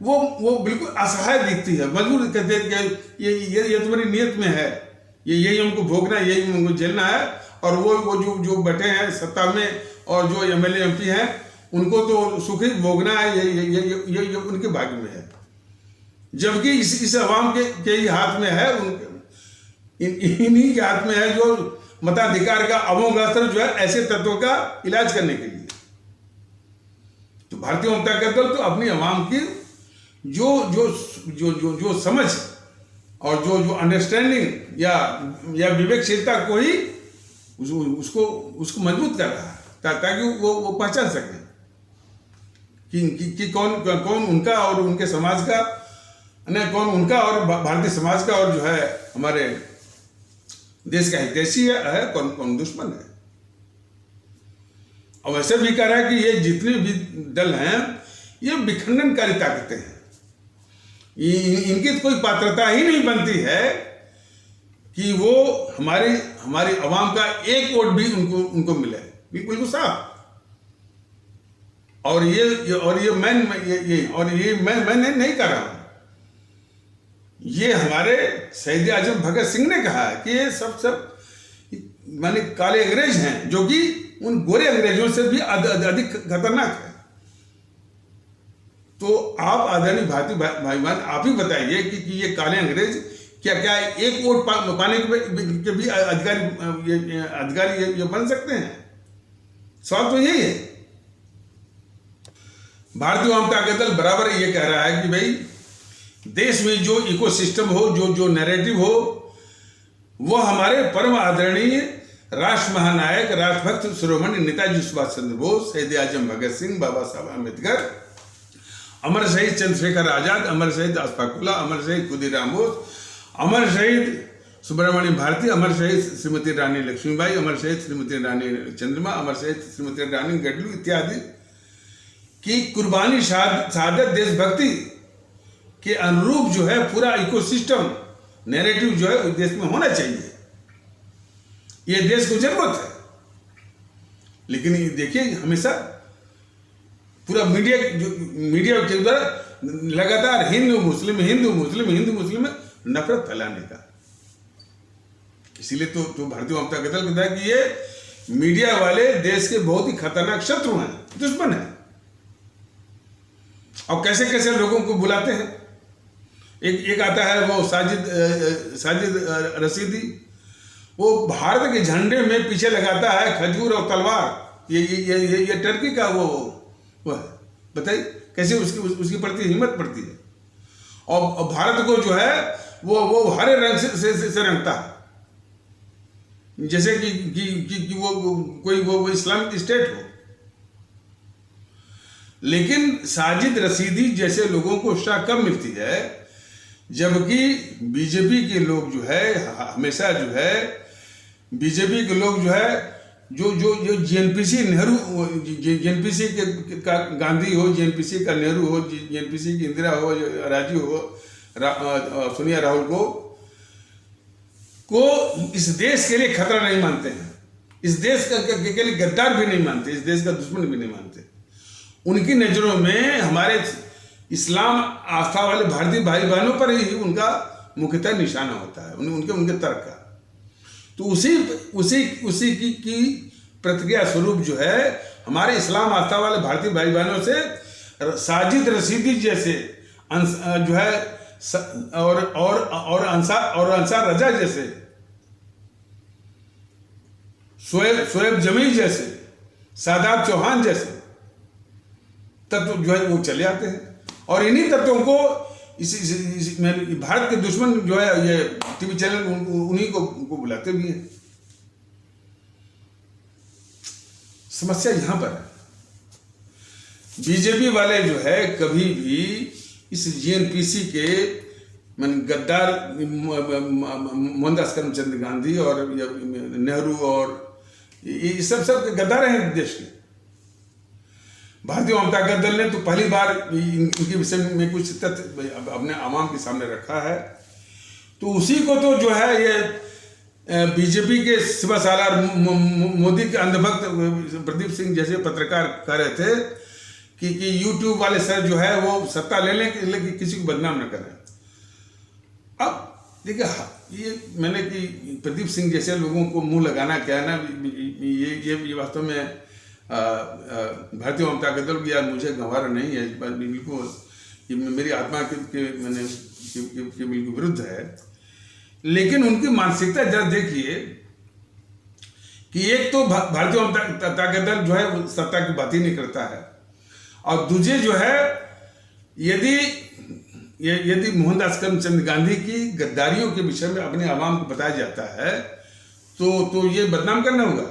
वो बिल्कुल असहाय दिखती है, मजबूर कहते हैं कि ये तुम्हारी नियत में है, यही हमको भोगना है, यही हमको झेलना है। और वो जो बैठे हैं सत्ता में और जो एमएलए एमपी हैं, उनको तो सुख ही भोगना है, ये उनके भाग्य में है। जबकि इस अवाम के ही हाथ में है, इन्हीं के हाथ में है जो मताधिकार का अमोघ अस्त्र जो है ऐसे तत्वों का इलाज करने के लिए। तो भारतीय जनता दल तो अपनी अवाम की जो समझ और जो अंडरस्टैंडिंग या विवेकशीलता को ही उसको मजबूत कर रहा है, ताकि वो पहचान सके कि कौन उनका और उनके समाज का, नहीं कौन उनका और भारतीय समाज का और जो है हमारे देश का हितैषी है, कौन दुश्मन है। और वैसे भी कह रहा है कि ये जितने भी दल हैं ये विखंडनकारी ताकतें हैं, इनकी कोई पात्रता ही नहीं बनती है कि वो हमारी आवाम का एक वोट भी उनको मिले, बिल्कुल साफ। और ये मैं नहीं कर रहा हूं, ये हमारे शहीद आजम भगत सिंह ने कहा है कि ये सब माने काले अंग्रेज हैं, जो कि उन गोरे अंग्रेजों से भी अधिक खतरनाक है। तो आप आदरणीय भारतीय भाईमान, आप ही बताइए कि ये काले अंग्रेज क्या एक वोट पाने के भी अधिकारी ये बन सकते हैं? सवाल तो यही है। भारतीय जनता दल बराबर ये कह रहा है कि भाई देश में जो इकोसिस्टम हो, जो नैरेटिव हो, वो हमारे परम आदरणीय राष्ट्र महानायक, राष्ट्रभक्त शिरोमणि नेताजी सुभाष चंद्र बोस, शहीद आजम भगत सिंह, बाबा साहब अम्बेडकर, अमर शहीद चंद्रशेखर आजाद, अमर शहीद आसफाकुल्ला, अमर शहीद खुदीराम बोस, अमर शहीद सुब्रमण्य भारती, अमर शहीद श्रीमती रानी लक्ष्मीबाई, अमर शहीद श्रीमती रानी चंद्रमा, अमर शहीद श्रीमती रानी गडलू इत्यादि की कुर्बानी, शहादत, देशभक्ति के अनुरूप जो है पूरा इकोसिस्टम नैरेटिव जो है देश में होना चाहिए। ये देश को जरूरत है। लेकिन ये देखिए हमेशा पूरा मीडिया के द्वारा लगातार हिंदू मुस्लिम नफरत फैलाने का। इसीलिए तो भारतीय जनता दल कहता है कि ये मीडिया वाले देश के बहुत ही खतरनाक शत्रु हैं, दुश्मन हैं। और कैसे कैसे लोगों को बुलाते हैं। एक आता है वो साजिद रशीदी, वो भारत के झंडे में पीछे लगाता है खजूर और तलवार। ये टर्की का वो है। बताइए कैसे उसकी प्रति हिम्मत पड़ती है। और भारत को जो है वो हरे रंग से रंगता है, जैसे कि वो कोई वो इस्लामिक स्टेट हो। लेकिन साजिद रशीदी जैसे लोगों को शाह कब मिलती है, जबकि बीजेपी के लोग जो है हमेशा जो है बीजेपी के लोग जो है जो जेएनपीसी नेहरू, जेएनपीसी का गांधी हो, जेएनपीसी का नेहरू हो, जेएनपीसी की इंदिरा हो, राजीव हो, सोनिया राहुल को इस देश के लिए खतरा नहीं मानते हैं, इस देश के लिए गद्दार भी नहीं मानते, इस देश का दुश्मन भी नहीं मानते। उनकी नज़रों में हमारे इस्लाम आस्था वाले भारतीय भाई बहनों पर ही उनका मुख्यतः निशाना होता है, उनके तर्क का। तो उसी की प्रतिक्रिया स्वरूप जो है हमारे इस्लाम आस्था वाले भारतीय भाई बहनों से साजिद रशीदी जैसे जो है और अंसार रजा जैसे, शोएब जमील जैसे, सादात चौहान जैसे तत्व जो है वो चले आते हैं। और इन्हीं तत्वों को भारत के दुश्मन जो है ये टीवी चैनल उन्हीं को बुलाते भी हैं। समस्या यहां पर है। बीजेपी वाले जो है कभी भी इस जेएनपीसी के गद्दार मोहनदास करमचंद गांधी और नेहरू और ये सब गद्दार हैं देश के। भारतीय जनता दल ने तो पहली बार इनके विषय में कुछ तथ्य अपने आवाम के सामने रखा है। तो उसी को तो जो है ये बीजेपी के शिवा सालार मोदी के अंधभक्त प्रदीप सिंह जैसे पत्रकार कह रहे थे कि यूट्यूब वाले सर जो है वो सत्ता ले लें लेकिन किसी को बदनाम न करें। अब देखिए ये मैंने कि प्रदीप सिंह जैसे लोगों को मुंह लगाना क्या है ना, ये वास्तव में भारतीय जनता दल की यार मुझे गंवारा नहीं है, बिल्कुल ये मेरी आत्मा के बिल्कुल विरुद्ध है। लेकिन उनकी मानसिकता जरा देखिए कि एक तो भारतीय जनता दल जो है वो सत्ता की बात ही नहीं करता है, और दूसरे जो है यदि मोहनदास करमचंद गांधी की गद्दारियों के विषय में अपने आवाम को बताया जाता है तो ये बदनाम करना होगा।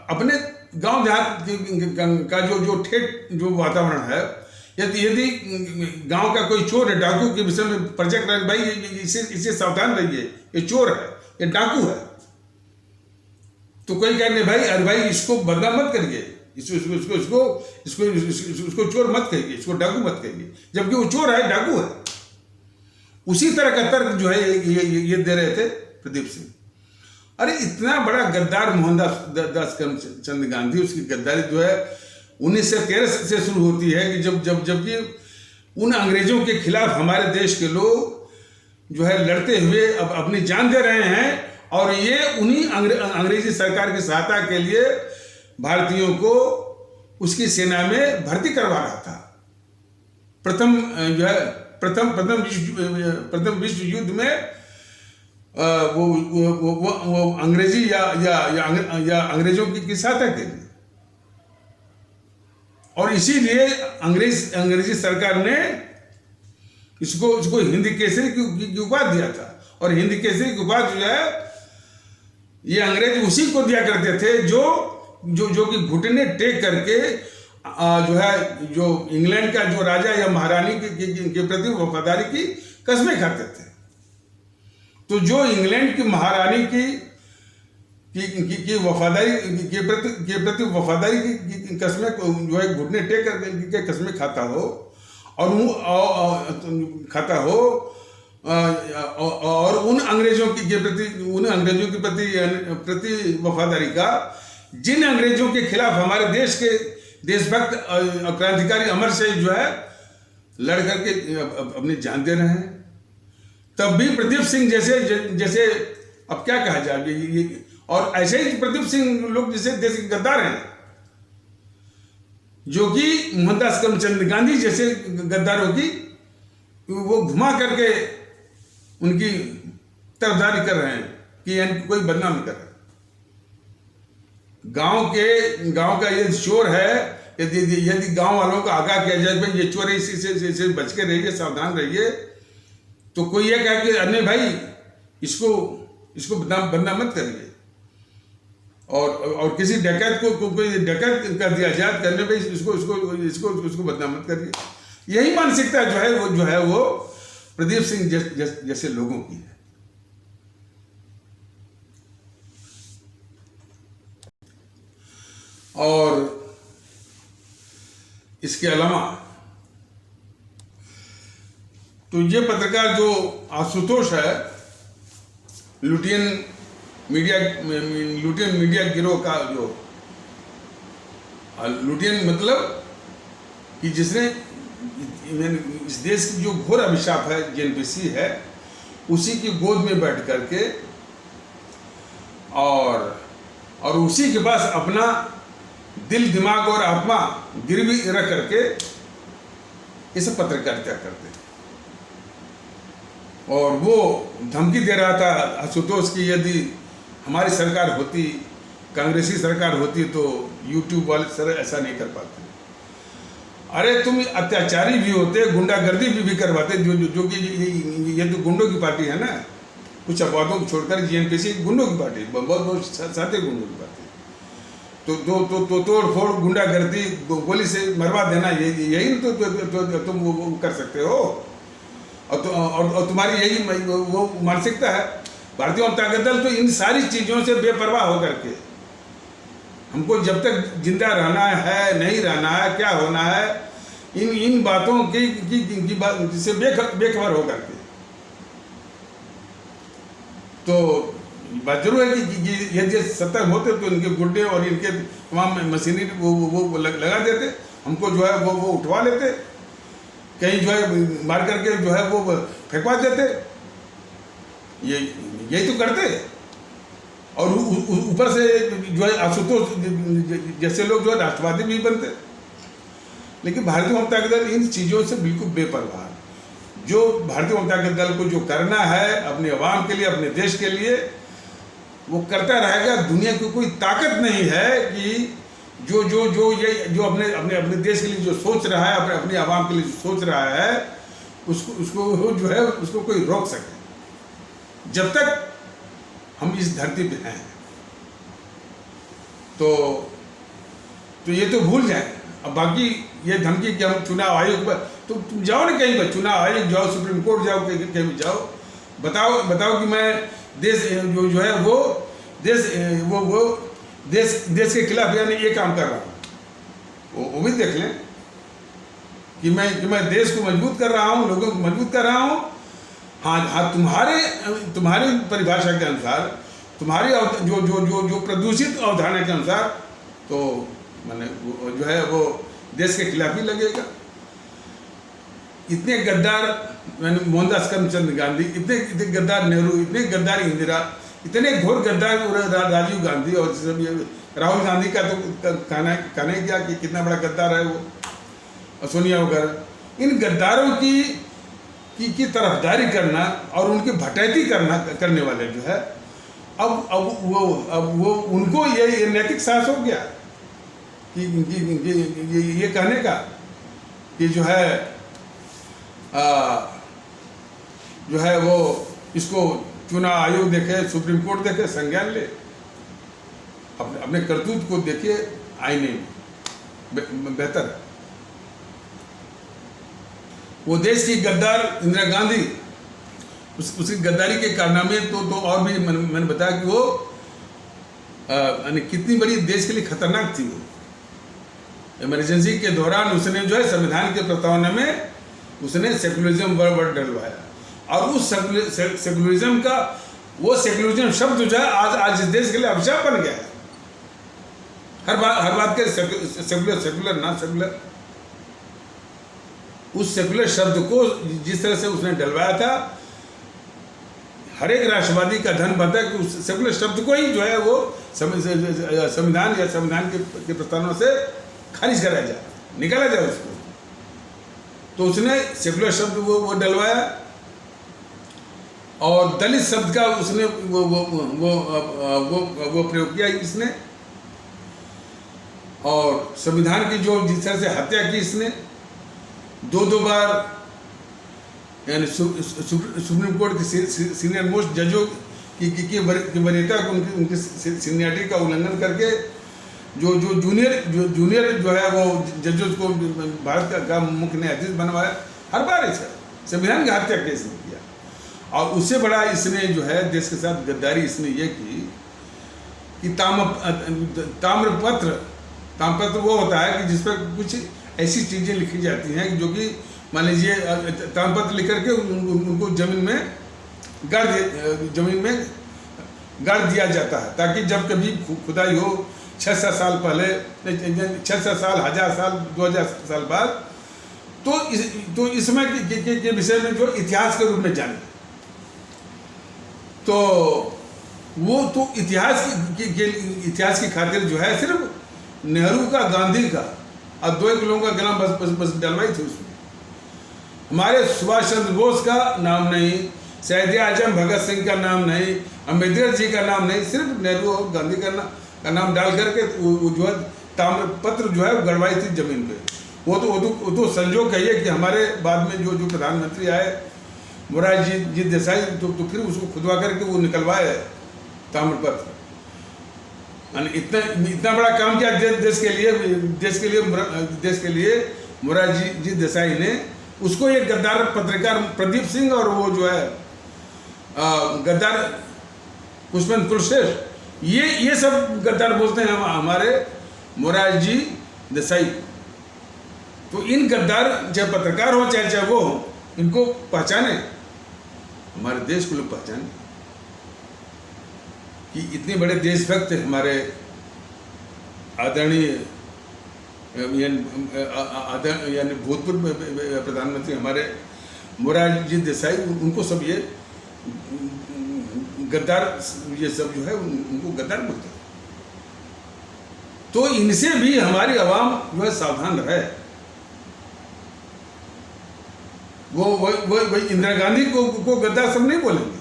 अपने गांव देहात का जो ठेठ जो वातावरण है, यदि गांव का कोई चोर है डाकू के विषय में प्रोजेक्ट रहे, भाई इससे सावधान रहिए, ये चोर है, ये डाकू है, तो कोई कहने भाई अरे भाई इसको बदनाम मत करिए, इसको चोर मत कहिए, इसको डाकू मत कहिए, जबकि वो चोर है, डाकू है। उसी तरह का तर्क जो है ये दे रहे थे प्रदीप सिंह। अरे इतना बड़ा गद्दार मोहनदास करमचंद गांधी, उसकी गद्दारी जो है 1913 से शुरू होती है कि जबकि उन अंग्रेजों के खिलाफ हमारे देश के लोग जो है लड़ते हुए अब अपनी जान दे रहे हैं, और ये उन्हीं अंग्रेजी सरकार की सहायता के लिए भारतीयों को उसकी सेना में भर्ती करवा रहा था। प्रथम विश्व युद्ध में वो अंग्रेजी या अंग्रेजों की सहायता के लिए, और इसीलिए अंग्रेजी सरकार ने इसको हिंदी केसरी की उपाधि दिया था। और हिंदी केसरी की उपाधि जो है ये अंग्रेज उसी को दिया करते थे जो कि घुटने टेक करके जो है जो इंग्लैंड का जो राजा या महारानी के प्रति वफादारी की कस्में खाते थे। तो जो इंग्लैंड की महारानी की वफादारी के प्रति वफादारी की कस्में जो है घुटने टेक करके कस्में खाता हो और उन अंग्रेजों के प्रति वफादारी का, जिन अंग्रेजों के खिलाफ हमारे देश के देशभक्त क्रांतिकारी अमर सिंह जो है लड़ करके अपनी जान दे रहे हैं। तब भी प्रदीप सिंह जैसे अब क्या कहा जाए, ये और ऐसे ही प्रदीप सिंह लोग जैसे देश के गद्दार हैं, जो कि मोहनदास करमचंद गांधी जैसे गद्दारों की वो घुमा करके उनकी तरफदारी कर रहे हैं कि कोई बदनाम कर रहा है। गांव का ये चोर है, यदि गांव वालों को आगाह किया जाए भाई ये चोर है, इसे बच के रहिए, सावधान रहिए, तो कोई ये कहे कि अरे भाई इसको बदनाम मत करिए, और किसी डकैत को कोई डकैत कर दिया जाए करने भाई इसको बदनाम मत करिए। यही मानसिकता जो है वो प्रदीप सिंह जैसे लोगों की है। और इसके अलावा तो ये पत्रकार जो आशुतोष है, लुटियन मीडिया गिरोह का जो लुटियन मतलब कि जिसने इस देश की जो घोर अभिशाप है जेएनपीसी है, उसी की गोद में बैठ करके और उसी के पास अपना दिल, दिमाग और आत्मा गिरवी रख करके इसे पत्रकारिता करते हैं। और वो धमकी दे रहा था आशुतोष की यदि हमारी सरकार होती, कांग्रेसी सरकार होती, तो यूट्यूब वाले सर ऐसा नहीं कर पाते। अरे तुम अत्याचारी भी होते, गुंडागर्दी भी करवाते, जो कि ये तो गुंडों की पार्टी है ना, कुछ अपवादों को छोड़कर जेएनपीसी गुंडों की पार्टी, बहुत साथी गुंडों की पार्टी। तो तोड़ फोड़, गुंडागर्दी, गोली से मरवा देना, यही तो तुम वो कर सकते हो। और तुम्हारी यही वो मानसिकता है। भारतीय जनता दल तो इन सारी चीज़ों से बेपरवाह होकर के, हमको जब तक जिंदा रहना है, नहीं रहना है, क्या होना है, इन बातों की बात से बेखबर होकर के, तो बात जरूर है कि यदि सतर्क होते तो इनके गुड्डे और इनके तमाम मशीनरी वो लगा देते, हमको जो है वो उठवा लेते, कहीं जो है मार करके जो है वो फेंकवा देते, यही तो करते। और ऊपर से जो है आशुतोष जैसे लोग जो है राष्ट्रवादी भी बनते। लेकिन भारतीय जनता दल इन चीज़ों से बिल्कुल बेपरवाह। जो भारतीय जनता दल को जो करना है अपने अवाम के लिए, अपने देश के लिए, वो करता रहेगा। दुनिया की कोई ताकत नहीं है कि जो अपने देश के लिए जो सोच रहा है, अपने अवाम के लिए जो सोच रहा है, उसको जो है उसको कोई रोक सके, जब तक हम इस धरती पे हैं। तो ये तो भूल जाए। अब बाकी ये धमकी कि हम चुनाव आयोग पर, तो तुम जाओ ना कहीं पर, चुनाव आयोग जाओ, सुप्रीम कोर्ट जाओ, कहीं भी जाओ, बताओ कि मैं देश जो है वो देश के खिलाफ यानी ये काम कर रहा हूँ। वो भी देख लें कि मैं देश को मजबूत कर रहा हूँ, लोगों को मजबूत कर रहा हूँ। हाँ, तुम्हारी परिभाषा के अनुसार, तुम्हारी जो प्रदूषित अवधारणा के अनुसार, तो मैंने जो है वो देश के खिलाफ ही लगेगा। इतने गद्दार मैंने मोहनदास करमचंद गांधी, इतने गद्दार नेहरू, इतने गद्दार इंदिरा, इतने घोर गद्दार राजीव गांधी, और राहुल गांधी का तो कहना ही क्या कि कितना बड़ा गद्दार है वो, और सोनिया वगैरह। इन गद्दारों की तरफदारी करना और उनकी भटैती करने वाले जो है, अब वो उनको ये नैतिक साहस हो गया कि ये कहने का कि जो है वो इसको चुनाव आयोग देखे, सुप्रीम कोर्ट देखे, संज्ञान ले, अपने करतूत को देखिए आईने में, बेहतर है। वो देश की गद्दार इंदिरा गांधी, उसकी गद्दारी के कारनामे तो और भी मैंने बताया कि वो कितनी बड़ी देश के लिए खतरनाक थी। वो इमरजेंसी के दौरान उसने जो है संविधान के प्रस्तावना में उसने सेकुलरिज्म वर्ड डलवाया, और उस सेकुलरिज्म का, वो सेकुलरिज्म शब्द जो है आज इस देश के लिए अभिशाप बन गया है। हर बात के सेकुलर ना सेकुलर, उस सेकुलर शब्द को जिस तरह से उसने डलवाया था, हर एक राष्ट्रवादी का धन बनता है कि उस सेकुलर शब्द को ही जो है वो संविधान या संविधान के प्रस्तावना से खारिज कराया जाए, निकाला जाए उसको। तो उसने सेकुलर शब्द वो डलवाया और दलित शब्द का उसने वो प्रयोग किया इसने, और संविधान की जो जिस तरह से हत्या की इसने, दो बार यानी सुप्रीम कोर्ट के सीनियर मोस्ट जजों की वरीयता को, उनकी सीनियरिटी का उल्लंघन करके जो जूनियर जो है वो जजों को भारत का मुख्य न्यायाधीश बनवाया। हर बार इसे संविधान की हत्या केस ने किया। और उससे बड़ा इसने जो है देश के साथ गद्दारी इसने ये की कि ताम्रपत्र वो होता है कि जिस पर कुछ ऐसी चीज़ें लिखी जाती हैं जो कि मान लीजिए ताम्रपत्र लिख करके उनको जमीन में गाड़ दिया जाता है, ताकि जब कभी खुदाई हो 600 साल पहले, 600 साल, 1000 साल, 2000 साल बाद, तो इसमें के विषय में जो इतिहास के रूप में जाने, तो वो तो इतिहास की खातिर जो है सिर्फ नेहरू का, गांधी का और 2 लोगों का नाम बस डलवाई थी उसमें। हमारे सुभाष चंद्र बोस का नाम नहीं, शहीद आजम भगत सिंह का नाम नहीं, अम्बेडकर जी का नाम नहीं, सिर्फ नेहरू और गांधी का नाम डाल करके वो जो है ताम्रपत्र जो है वो गड़वाई थी जमीन पे। वो तो संजोग कहिए कि हमारे बाद में जो प्रधानमंत्री आए मोरारजी जी देसाई, तो फिर उसको खुदवा करके वो निकलवाए ताम्रपत्र। इतना बड़ा काम किया देश के लिए मोरारजी जी देसाई ने। उसको एक गद्दार पत्रकार प्रदीप सिंह और वो जो है गद्दार पुष्पेंद्र कुलश्रेष्ठ, ये सब गद्दार बोलते हैं हमारे मोरारजी देसाई। तो इन गद्दार, चाहे पत्रकार हो चाहे वो हो, इनको पहचाने, हमारे देश को लोग पहचाने कि इतने बड़े देशभक्त हमारे आदरणीय यानी भूतपूर्व प्रधानमंत्री हमारे मोरारजी देसाई, उनको सब ये गद्दार, ये सब जो है उनको गद्दार बोलते हैं। तो इनसे भी हमारी आवाम जो है सावधान रहे। वो इंदिरा गांधी को गद्दार सब नहीं बोलेंगे।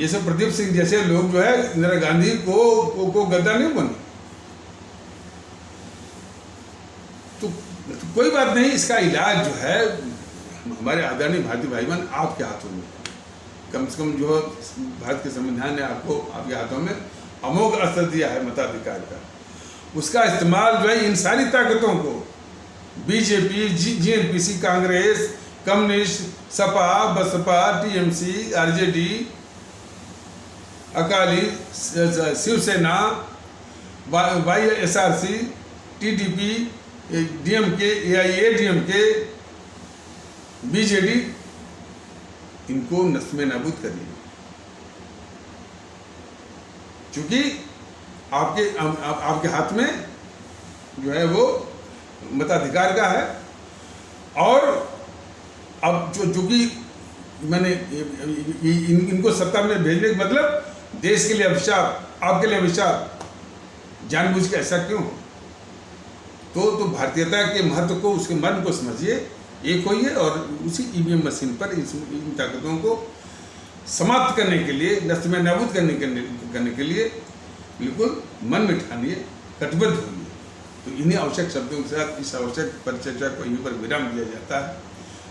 ये सब प्रदीप सिंह जैसे लोग जो है इंदिरा गांधी को गद्दार नहीं बोलेंगे। तो कोई बात नहीं, इसका इलाज जो है हमारे आदरणीय भारतीय भाई बहन आपके हाथों में। कम से कम जो भारत के संविधान ने आपके हाथों में अमोघ असर दिया है मताधिकार का। उसका इस्तेमाल जो है इन सारी ताकतों को, BJP, GNPC, Congress, communist, Sapa, Basapa, TMC, RJD, Akali, Shiv Sena, YSRC, TDP, DMK, AIADMK, BJD, इनको नस्मे नाबूद करिए। क्योंकि आपके हाथ में जो है वो मताधिकार का है। और अब जो कि मैंने इनको सत्ता में भेजने का मतलब देश के लिए अभिशाप, आपके लिए अभिशाप, जानबूझ के ऐसा क्यों? तो भारतीयता के महत्व को, उसके मर्म को समझिए, एक होइए और उसी ईवीएम मशीन पर इन ताकतों को समाप्त करने के लिए, नस्मे नाबूद करने के लिए बिल्कुल मन में ठानिए, कटिबद्ध होइए। तो इन्हीं आवश्यक शब्दों के साथ इस आवश्यक परिचर्चा को यहीं पर विराम दिया जाता है।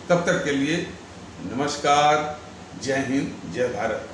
तब तक के लिए नमस्कार, जय हिंद, जय भारत।